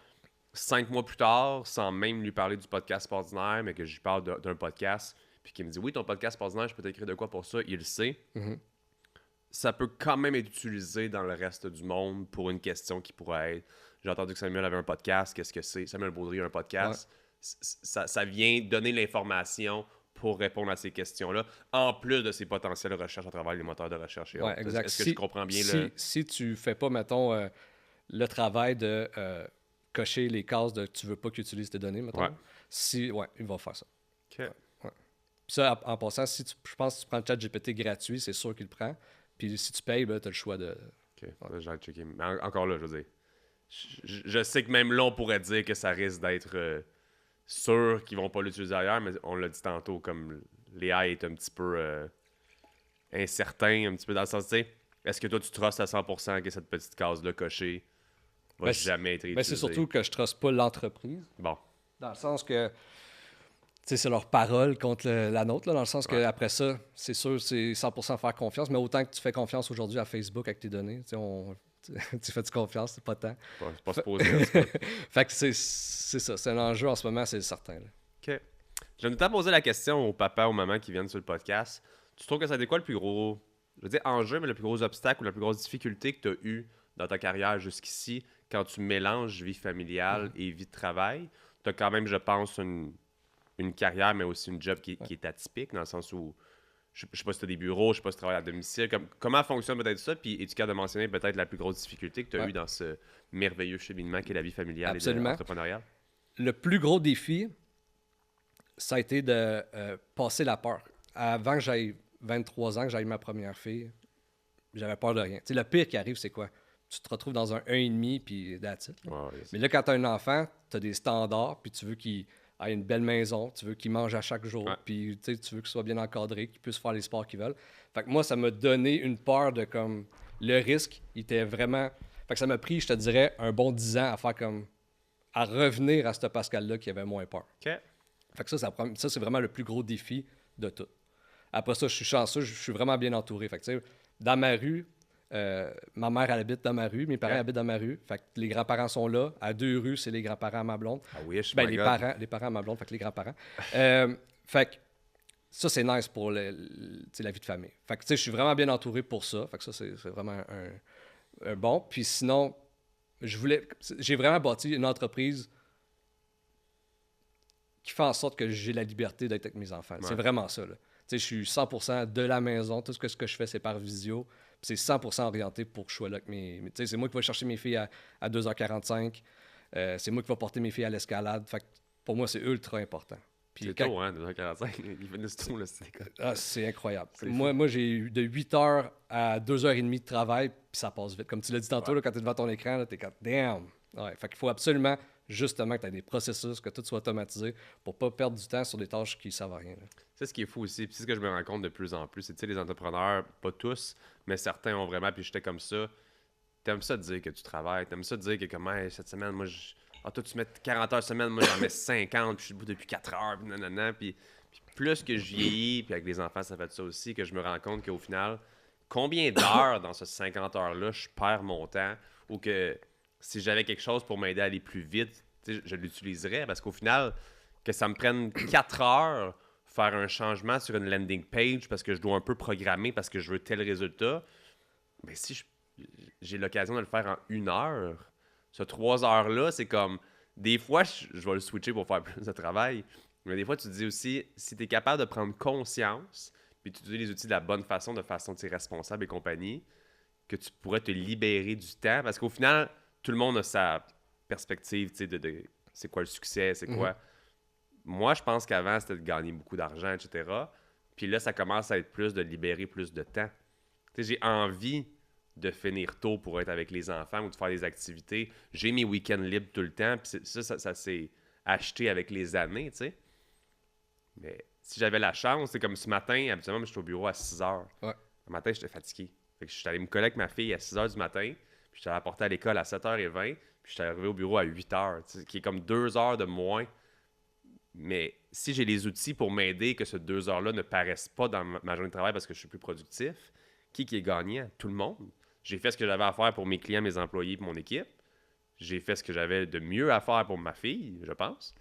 Speaker 1: 5 mois plus tard, sans même lui parler du podcast ordinaire, mais que j'y parle d'un podcast, puis qu'il me dit « Oui, ton podcast ordinaire, je peux t'écrire de quoi pour ça? » Il le sait.
Speaker 2: Mhm.
Speaker 1: Ça peut quand même être utilisé dans le reste du monde pour une question qui pourrait être « J'ai entendu que Samuel avait un podcast, qu'est-ce que c'est? Samuel Baudry a un podcast. Ça vient donner l'information pour répondre à ces questions-là, en plus de ses potentielles recherches à travers les moteurs de recherche et
Speaker 2: Ouais,
Speaker 1: autres.
Speaker 2: exact.
Speaker 1: Est-ce que je comprends bien
Speaker 2: si tu fais pas, mettons, le travail de cocher les cases de tu veux pas qu'il utilise tes données, mettons, il va faire ça.
Speaker 1: OK.
Speaker 2: Ouais. Puis ça, en passant, je pense que tu prends le chat GPT gratuit, c'est sûr qu'il le prend. Puis si tu payes, ben, tu as le choix de...
Speaker 1: OK, là, j'ai checké. Mais encore là, je veux dire, je sais que même là, on pourrait dire que ça risque d'être sûr qu'ils vont pas l'utiliser ailleurs, mais on l'a dit tantôt, comme l'AI est un petit peu incertain, un petit peu dans le sens, tu sais, est-ce que toi, tu trustes à 100% que cette petite case-là cochée va jamais être utilisée?
Speaker 2: c'est surtout que je truste pas l'entreprise.
Speaker 1: Bon.
Speaker 2: Dans le sens que c'est leur parole contre la nôtre, là, dans le sens qu'après ça, c'est sûr, c'est 100% faire confiance, mais autant que tu fais confiance aujourd'hui à Facebook avec tes données, tu fais-tu confiance, c'est pas tant.
Speaker 1: Pas supposé.
Speaker 2: Fait que c'est ça, c'est un enjeu en ce moment, c'est certain. Là.
Speaker 1: OK. Je vais nous poser la question aux papas, aux mamans qui viennent sur le podcast. Tu trouves que ça a été quoi le plus gros, je veux dire enjeu, mais le plus gros obstacle ou la plus grosse difficulté que tu as eu dans ta carrière jusqu'ici quand tu mélanges vie familiale et vie de travail? Tu as quand même, je pense, une carrière, mais aussi une job qui est atypique, dans le sens où, je sais pas si tu as des bureaux, je sais pas si tu travailles à domicile. Comment fonctionne peut-être ça? Puis es-tu capable de mentionner peut-être la plus grosse difficulté que tu as eu dans ce merveilleux cheminement qu'est la vie familiale et entrepreneuriale?
Speaker 2: Le plus gros défi, ça a été de passer la peur. Avant que j'aille 23 ans, que j'aille ma première fille, j'avais peur de rien. Tu sais, le pire qui arrive, c'est quoi? Tu te retrouves dans un 1,5 puis that's it. Mais là, quand tu as un enfant, tu as des standards, puis tu veux qu'il ait une belle maison, tu veux qu'il mange à chaque jour, puis tu veux qu'il soit bien encadré, qu'il puisse faire les sports qu'il veut. Fait que moi, ça m'a donné une peur de comme... Le risque, il était vraiment... Fait que ça m'a pris, je te dirais, un bon 10 ans à faire comme... à revenir à ce Pascal-là qui avait moins peur.
Speaker 1: OK.
Speaker 2: Fait que ça, c'est vraiment le plus gros défi de tout. Après ça, je suis chanceux, je suis vraiment bien entouré. Fait que, tu sais, dans ma rue, ma mère, elle habite dans ma rue, mes parents habitent dans ma rue. Fait que les grands-parents sont là. À 2 rues, c'est les grands-parents à ma blonde.
Speaker 1: Ah oui, je
Speaker 2: les parents à ma blonde, fait que les grands-parents. Fait que ça, c'est nice pour la vie de famille. Fait que, tu sais, je suis vraiment bien entouré pour ça. Fait que ça, c'est vraiment un bon. Puis sinon, j'ai vraiment bâti une entreprise qui fait en sorte que j'ai la liberté d'être avec mes enfants. Ouais. C'est vraiment ça, là. Je suis 100% de la maison. Tout ce que je fais, c'est par visio. Puis c'est 100% orienté pour que je sois là avec c'est moi qui vais chercher mes filles à 2h45. C'est moi qui vais porter mes filles à l'escalade. Fait que pour moi, c'est ultra important.
Speaker 1: Puis c'est tôt, hein, 2h45. Ils finissent tôt, là,
Speaker 2: c'est incroyable. Moi, j'ai eu de 8h à 2h30 de travail, puis ça passe vite. Comme tu l'as dit tantôt, là, quand tu es devant ton écran, tu es comme « damn ». Ouais, fait qu'il faut absolument, justement, que tu aies des processus, que tout soit automatisé pour pas perdre du temps sur des tâches qui ne servent à rien.
Speaker 1: C'est ce qui est fou aussi, puis c'est ce que je me rends compte de plus en plus. C'est, les entrepreneurs, pas tous, mais certains ont vraiment, puis j'étais comme ça. T'aimes ça de dire que tu travailles, t'aimes ça de dire que comme hey, cette semaine, moi, toi, tu mets 40 heures semaine, moi, j'en mets 50, puis je suis debout depuis 4 heures, puis nanana. Puis plus que je vieillis, puis avec les enfants, ça fait ça aussi, que je me rends compte qu'au final, combien d'heures dans ces 50 heures-là, je perds mon temps, ou que si j'avais quelque chose pour m'aider à aller plus vite, je l'utiliserais, parce qu'au final, que ça me prenne 4 heures faire un changement sur une landing page parce que je dois un peu programmer parce que je veux tel résultat, mais si j'ai l'occasion de le faire en 1 heure, ce 3 heures-là, c'est comme... Des fois, je vais le switcher pour faire plus de travail, mais des fois, tu te dis aussi, si tu es capable de prendre conscience, puis tu utilises les outils de la bonne façon, de façon responsable et compagnie, que tu pourrais te libérer du temps, parce qu'au final, tout le monde a sa perspective, de c'est quoi le succès, c'est quoi... Moi, je pense qu'avant, c'était de gagner beaucoup d'argent, etc. Puis là, ça commence à être plus de libérer plus de temps. Tu sais, j'ai envie de finir tôt pour être avec les enfants ou de faire des activités. J'ai mes week-ends libres tout le temps, puis ça s'est acheté avec les années, tu sais. Mais si j'avais la chance, c'est comme ce matin, habituellement, je suis au bureau à 6 heures.
Speaker 2: Ouais.
Speaker 1: Le matin, j'étais fatigué. Fait que je suis allé me coller avec ma fille à 6 heures du matin, puis je suis allé la porter à l'école à 7h20, puis je suis arrivé au bureau à 8 heures, qui est comme 2 heures de moins. Mais si j'ai les outils pour m'aider que ces 2 heures-là ne paraissent pas dans ma journée de travail parce que je suis plus productif, qui est gagnant? Tout le monde. J'ai fait ce que j'avais à faire pour mes clients, mes employés et mon équipe. j'ai fait ce que j'avais de mieux à faire pour ma fille, je pense.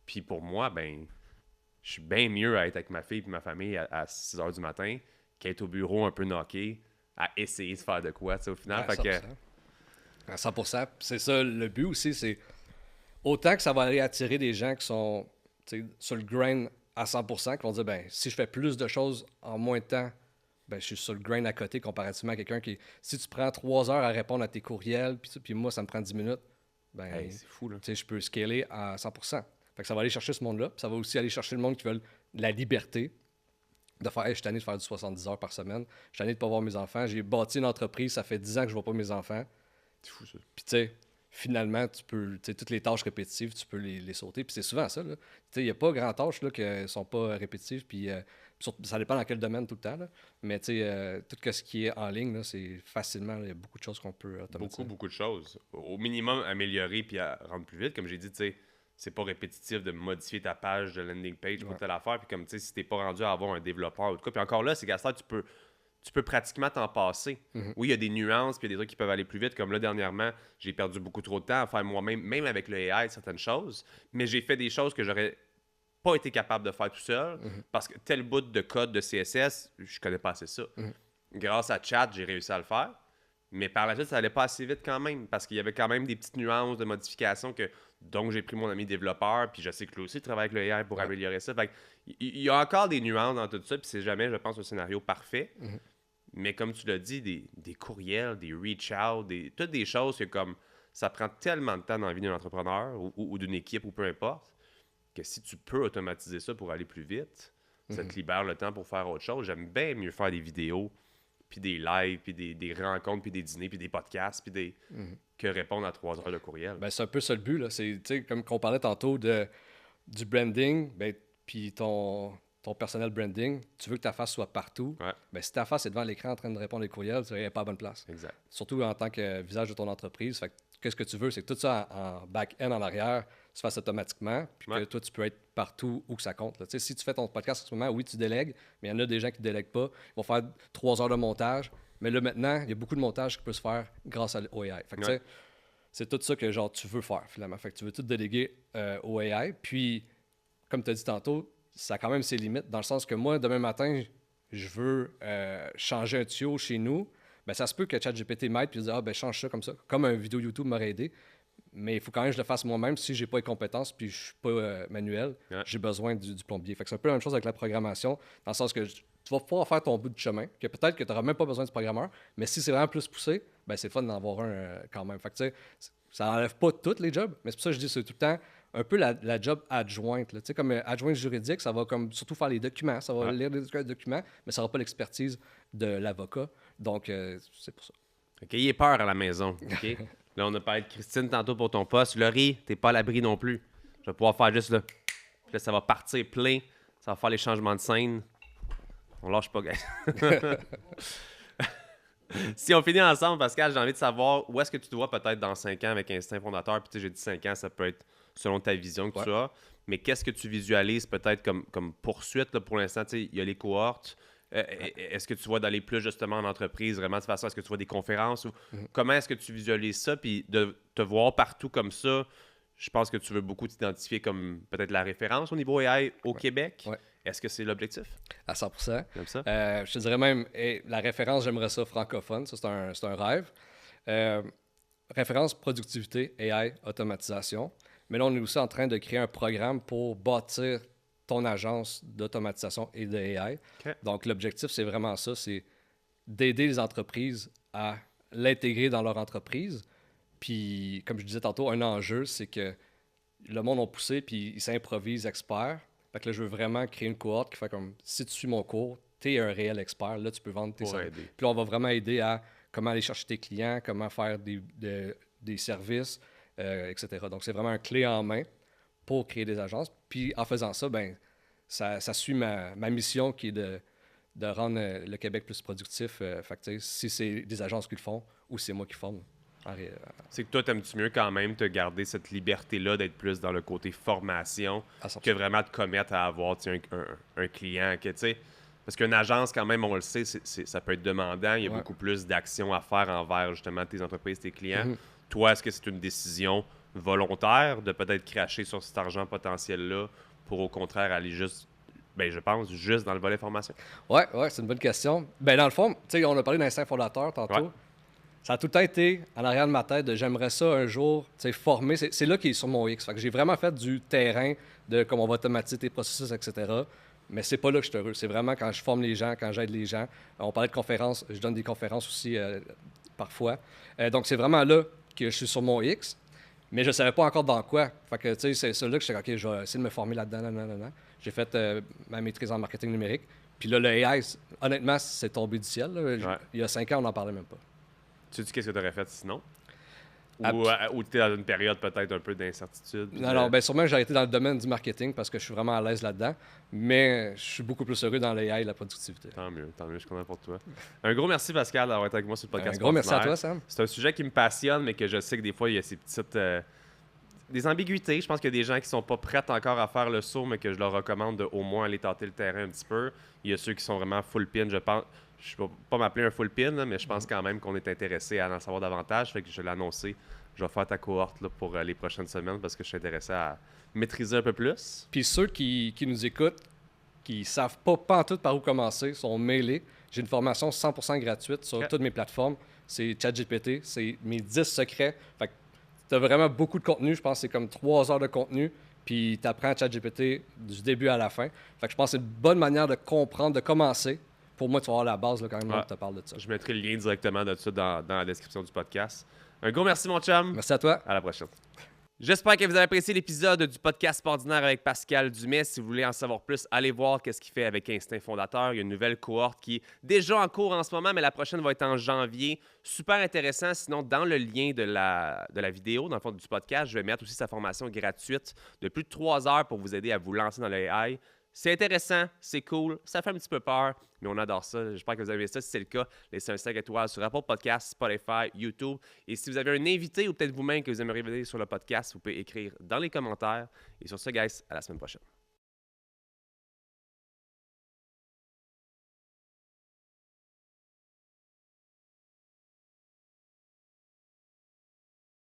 Speaker 1: Puis pour moi, ben, je suis bien mieux à être avec ma fille et ma famille à 6 h du matin qu'à être au bureau un peu knocké, à essayer de faire de quoi, tu sais, au final.
Speaker 2: À 100%. À 100%. Puis c'est ça, le but aussi, c'est autant que ça va aller attirer des gens qui sont sur le grain à 100%, qui vont dire, ben, si je fais plus de choses en moins de temps, ben, je suis sur le grain à côté comparativement à quelqu'un qui, si tu prends 3 heures à répondre à tes courriels, puis moi, ça me prend 10 minutes, ben,
Speaker 1: Hey, c'est fou, là.
Speaker 2: je peux scaler à 100%. Fait que ça va aller chercher ce monde-là, puis ça va aussi aller chercher le monde qui veut la liberté de faire, hey, je suis tanné de faire du 70 heures par semaine, je suis tanné de ne pas voir mes enfants, j'ai bâti une entreprise, ça fait 10 ans que je ne vois pas mes enfants.
Speaker 1: C'est fou, ça.
Speaker 2: Puis tu sais, finalement, tu peux, toutes les tâches répétitives, tu peux les sauter. Puis c'est souvent ça, là. Tu sais, il n'y a pas grand tâches là, qui ne sont pas répétitives, puis ça dépend dans quel domaine tout le temps, là. Mais tu sais, tout ce qui est en ligne, là, c'est facilement, il y a beaucoup de choses qu'on peut automatiser.
Speaker 1: Beaucoup de choses. Au minimum, améliorer puis à rendre plus vite. Comme j'ai dit, tu sais, c'est pas répétitif de modifier ta page de landing page pour telle affaire. Puis comme tu sais, si t'es pas rendu à avoir un développeur ou tout cas. Puis encore là, c'est qu'à ça, tu peux pratiquement t'en passer. Oui, il y a des nuances, puis il y a des trucs qui peuvent aller plus vite. Comme là, dernièrement, j'ai perdu beaucoup trop de temps à faire moi-même, même avec le AI, certaines choses. Mais j'ai fait des choses que j'aurais pas été capable de faire tout seul parce que tel bout de code de CSS, je connais pas assez ça. Grâce à Chat, j'ai réussi à le faire. Mais par la suite, ça allait pas assez vite quand même parce qu'il y avait quand même des petites nuances de modification que donc j'ai pris mon ami développeur, puis je sais que lui aussi travaille avec le AI pour améliorer ça. Fait que, il y a encore des nuances dans tout ça, puis c'est jamais, je pense, un scénario parfait. Mais comme tu l'as dit, des courriels, des reach-out, toutes des choses que comme ça prend tellement de temps dans la vie d'un entrepreneur ou d'une équipe ou peu importe, que si tu peux automatiser ça pour aller plus vite, ça te libère le temps pour faire autre chose. J'aime bien mieux faire des vidéos, puis des lives, puis des rencontres, puis des dîners, puis des podcasts, puis que répondre à 3 heures de courriel.
Speaker 2: Ben, c'est un peu ça le but, là. C'est, comme qu'on parlait tantôt du branding, ben, puis ton personnel branding, tu veux que ta face soit partout.
Speaker 1: Ouais.
Speaker 2: Ben, si ta face est devant l'écran en train de répondre les courriels, tu n'es pas à bonne place.
Speaker 1: Exact.
Speaker 2: Surtout en tant que visage de ton entreprise. Fait que, qu'est-ce que tu veux? C'est que tout ça en back-end, en arrière, se fasse automatiquement, puis que toi, tu peux être partout où que ça compte. Là. Si tu fais ton podcast en ce moment, oui, tu délègues, mais il y en a des gens qui ne délèguent pas. Ils vont faire 3 heures de montage. Mais là, maintenant, il y a beaucoup de montage qui peut se faire grâce au AI. Fait que, c'est tout ça que genre, tu veux faire, finalement. Fait que tu veux tout déléguer au AI. Puis, comme tu as dit tantôt, ça a quand même ses limites, dans le sens que moi, demain matin, je veux changer un tuyau chez nous. Ben, ça se peut que ChatGPT m'aide puis dire, ah, ben, change ça comme ça. Comme une vidéo YouTube m'aurait aidé. Mais il faut quand même que je le fasse moi-même. Si je n'ai pas les compétences puis je ne suis pas manuel, j'ai besoin du plombier. Fait que c'est un peu la même chose avec la programmation, dans le sens que tu vas pouvoir faire ton bout de chemin, que peut-être que tu n'auras même pas besoin du programmeur, mais si c'est vraiment plus poussé, ben c'est fun d'en avoir un quand même. Fait que, ça n'enlève pas tous les jobs, mais c'est pour ça que je dis c'est tout le temps un peu la job adjointe. Là. Comme adjointe juridique, ça va comme surtout faire les documents, ça va lire les documents, mais ça n'aura pas l'expertise de l'avocat. Donc, c'est pour ça.
Speaker 1: OK, ayez peur à la maison. OK? Là, on a parlé de Christine tantôt pour ton poste. Laurie, t'es pas à l'abri non plus. Je vais pouvoir faire juste là. Puis là, ça va partir plein. Ça va faire les changements de scène. On lâche pas, guys. Si on finit ensemble, Pascal, j'ai envie de savoir où est-ce que tu te vois peut-être dans 5 ans avec Instinct Fondateur. Puis tu sais, j'ai dit 5 ans, ça peut être selon ta vision que tu as. Mais qu'est-ce que tu visualises peut-être comme poursuite là, pour l'instant? Tu sais, il y a les cohortes. Est-ce que tu vois d'aller plus justement en entreprise, vraiment de façon, est-ce que tu vois des conférences ou comment est-ce que tu visualises ça? Puis de te voir partout comme ça, je pense que tu veux beaucoup t'identifier comme peut-être la référence au niveau AI au Québec.
Speaker 2: Ouais.
Speaker 1: Est-ce que c'est l'objectif?
Speaker 2: À 100%.
Speaker 1: Comme ça?
Speaker 2: Je te dirais même, la référence, j'aimerais ça francophone. Ça, c'est un rêve. Référence productivité, AI, automatisation. Mais là, on est aussi en train de créer un programme pour bâtir ton agence d'automatisation et de AI.
Speaker 1: Okay.
Speaker 2: Donc, l'objectif, c'est vraiment ça, c'est d'aider les entreprises à l'intégrer dans leur entreprise. Puis, comme je disais tantôt, un enjeu, c'est que le monde a poussé, puis ils s'improvisent experts. Fait que là, je veux vraiment créer une cohorte qui fait comme, si tu suis mon cours, tu es un réel expert, là, tu peux vendre tes services. Puis là, on va vraiment aider à comment aller chercher tes clients, comment faire des services, etc. Donc, c'est vraiment un clé en main pour créer des agences. Puis en faisant ça, ben ça suit ma mission qui est de rendre le Québec plus productif. Fait que, si c'est des agences qui le font ou c'est moi qui forme.
Speaker 1: C'est que toi, t'aimes-tu mieux quand même te garder cette liberté-là d'être plus dans le côté formation que vraiment te commettre à avoir un client que, tu sais, parce qu'une agence, quand même, on le sait, ça peut être demandant. Il y a beaucoup plus d'actions à faire envers justement tes entreprises, tes clients. Toi, est-ce que c'est une décision volontaire de peut-être cracher sur cet argent potentiel-là pour au contraire aller juste, ben je pense, juste dans le volet formation?
Speaker 2: Ouais, c'est une bonne question. Ben, dans le fond, tu sais, on a parlé d'instinct fondateur tantôt.
Speaker 1: Ouais.
Speaker 2: Ça a tout le temps été en arrière de ma tête de j'aimerais ça un jour, tu sais, former. C'est là qui est sur mon X. Fait que j'ai vraiment fait du terrain de comment on va automatiser tes processus, etc. Mais c'est pas là que je suis heureux. C'est vraiment quand je forme les gens, quand j'aide les gens. On parlait de conférences, je donne des conférences aussi parfois. Donc c'est vraiment là que je suis sur mon X. Mais je savais pas encore dans quoi. Fait que, tu sais, c'est là que j'étais OK, je vais essayer de me former là-dedans. J'ai fait ma maîtrise en marketing numérique. Puis là, le AI, honnêtement, c'est tombé du ciel. Là.
Speaker 1: Ouais.
Speaker 2: Il y a 5 ans, on n'en parlait même pas.
Speaker 1: Tu sais qu'est-ce que tu aurais fait sinon?
Speaker 2: Ah,
Speaker 1: Ou tu es dans une période peut-être un peu d'incertitude?
Speaker 2: Non, ben sûrement j'ai été dans le domaine du marketing parce que je suis vraiment à l'aise là-dedans. Mais je suis beaucoup plus heureux dans l'AI et la productivité.
Speaker 1: Tant mieux, je suis content pour toi. Un gros merci, Pascal, d'avoir été avec moi sur le podcast.
Speaker 2: Un gros merci à
Speaker 1: Ordinaire.
Speaker 2: toi, Sam.
Speaker 1: C'est un sujet qui me passionne, mais que je sais que des fois, il y a ces petites... des ambiguïtés. Je pense qu'il y a des gens qui sont pas prêts encore à faire le saut, mais que je leur recommande de au moins aller tâter le terrain un petit peu. Il y a ceux qui sont vraiment full pin, je pense. Je ne vais pas m'appeler un full pin, là, mais je pense quand même qu'on est intéressé à en savoir davantage. Fait que je l'ai annoncé. Je vais faire ta cohorte là, pour les prochaines semaines parce que je suis intéressé à maîtriser un peu plus.
Speaker 2: Puis ceux qui nous écoutent, qui savent pas pantoute par où commencer, sont mêlés. J'ai une formation 100% gratuite sur toutes mes plateformes. C'est ChatGPT, c'est mes 10 secrets. Fait que tu as vraiment beaucoup de contenu. Je pense que c'est comme 3 heures de contenu. Puis tu apprends ChatGPT du début à la fin. Fait que je pense que c'est une bonne manière de comprendre, de commencer. Pour moi, tu vas avoir la base là, quand même, tu te parle de ça.
Speaker 1: Je mettrai le lien directement de ça dans la description du podcast. Un gros merci, mon chum.
Speaker 2: Merci à toi.
Speaker 1: À la prochaine. J'espère que vous avez apprécié l'épisode du podcast Ordinaire avec Pascal Dumais. Si vous voulez en savoir plus, allez voir qu'est-ce qu'il fait avec Instinct Fondateur. Il y a une nouvelle cohorte qui est déjà en cours en ce moment, mais la prochaine va être en janvier. Super intéressant. Sinon, dans le lien de la vidéo, dans le fond du podcast, je vais mettre aussi sa formation gratuite de plus de 3 heures pour vous aider à vous lancer dans le AI. C'est intéressant, c'est cool, ça fait un petit peu peur, mais on adore ça. J'espère que vous avez aimé ça. Si c'est le cas, laissez un 5 étoiles sur Apple Podcasts, Spotify, YouTube. Et si vous avez un invité ou peut-être vous-même que vous aimeriez venir sur le podcast, vous pouvez écrire dans les commentaires. Et sur ce, guys, à la semaine prochaine.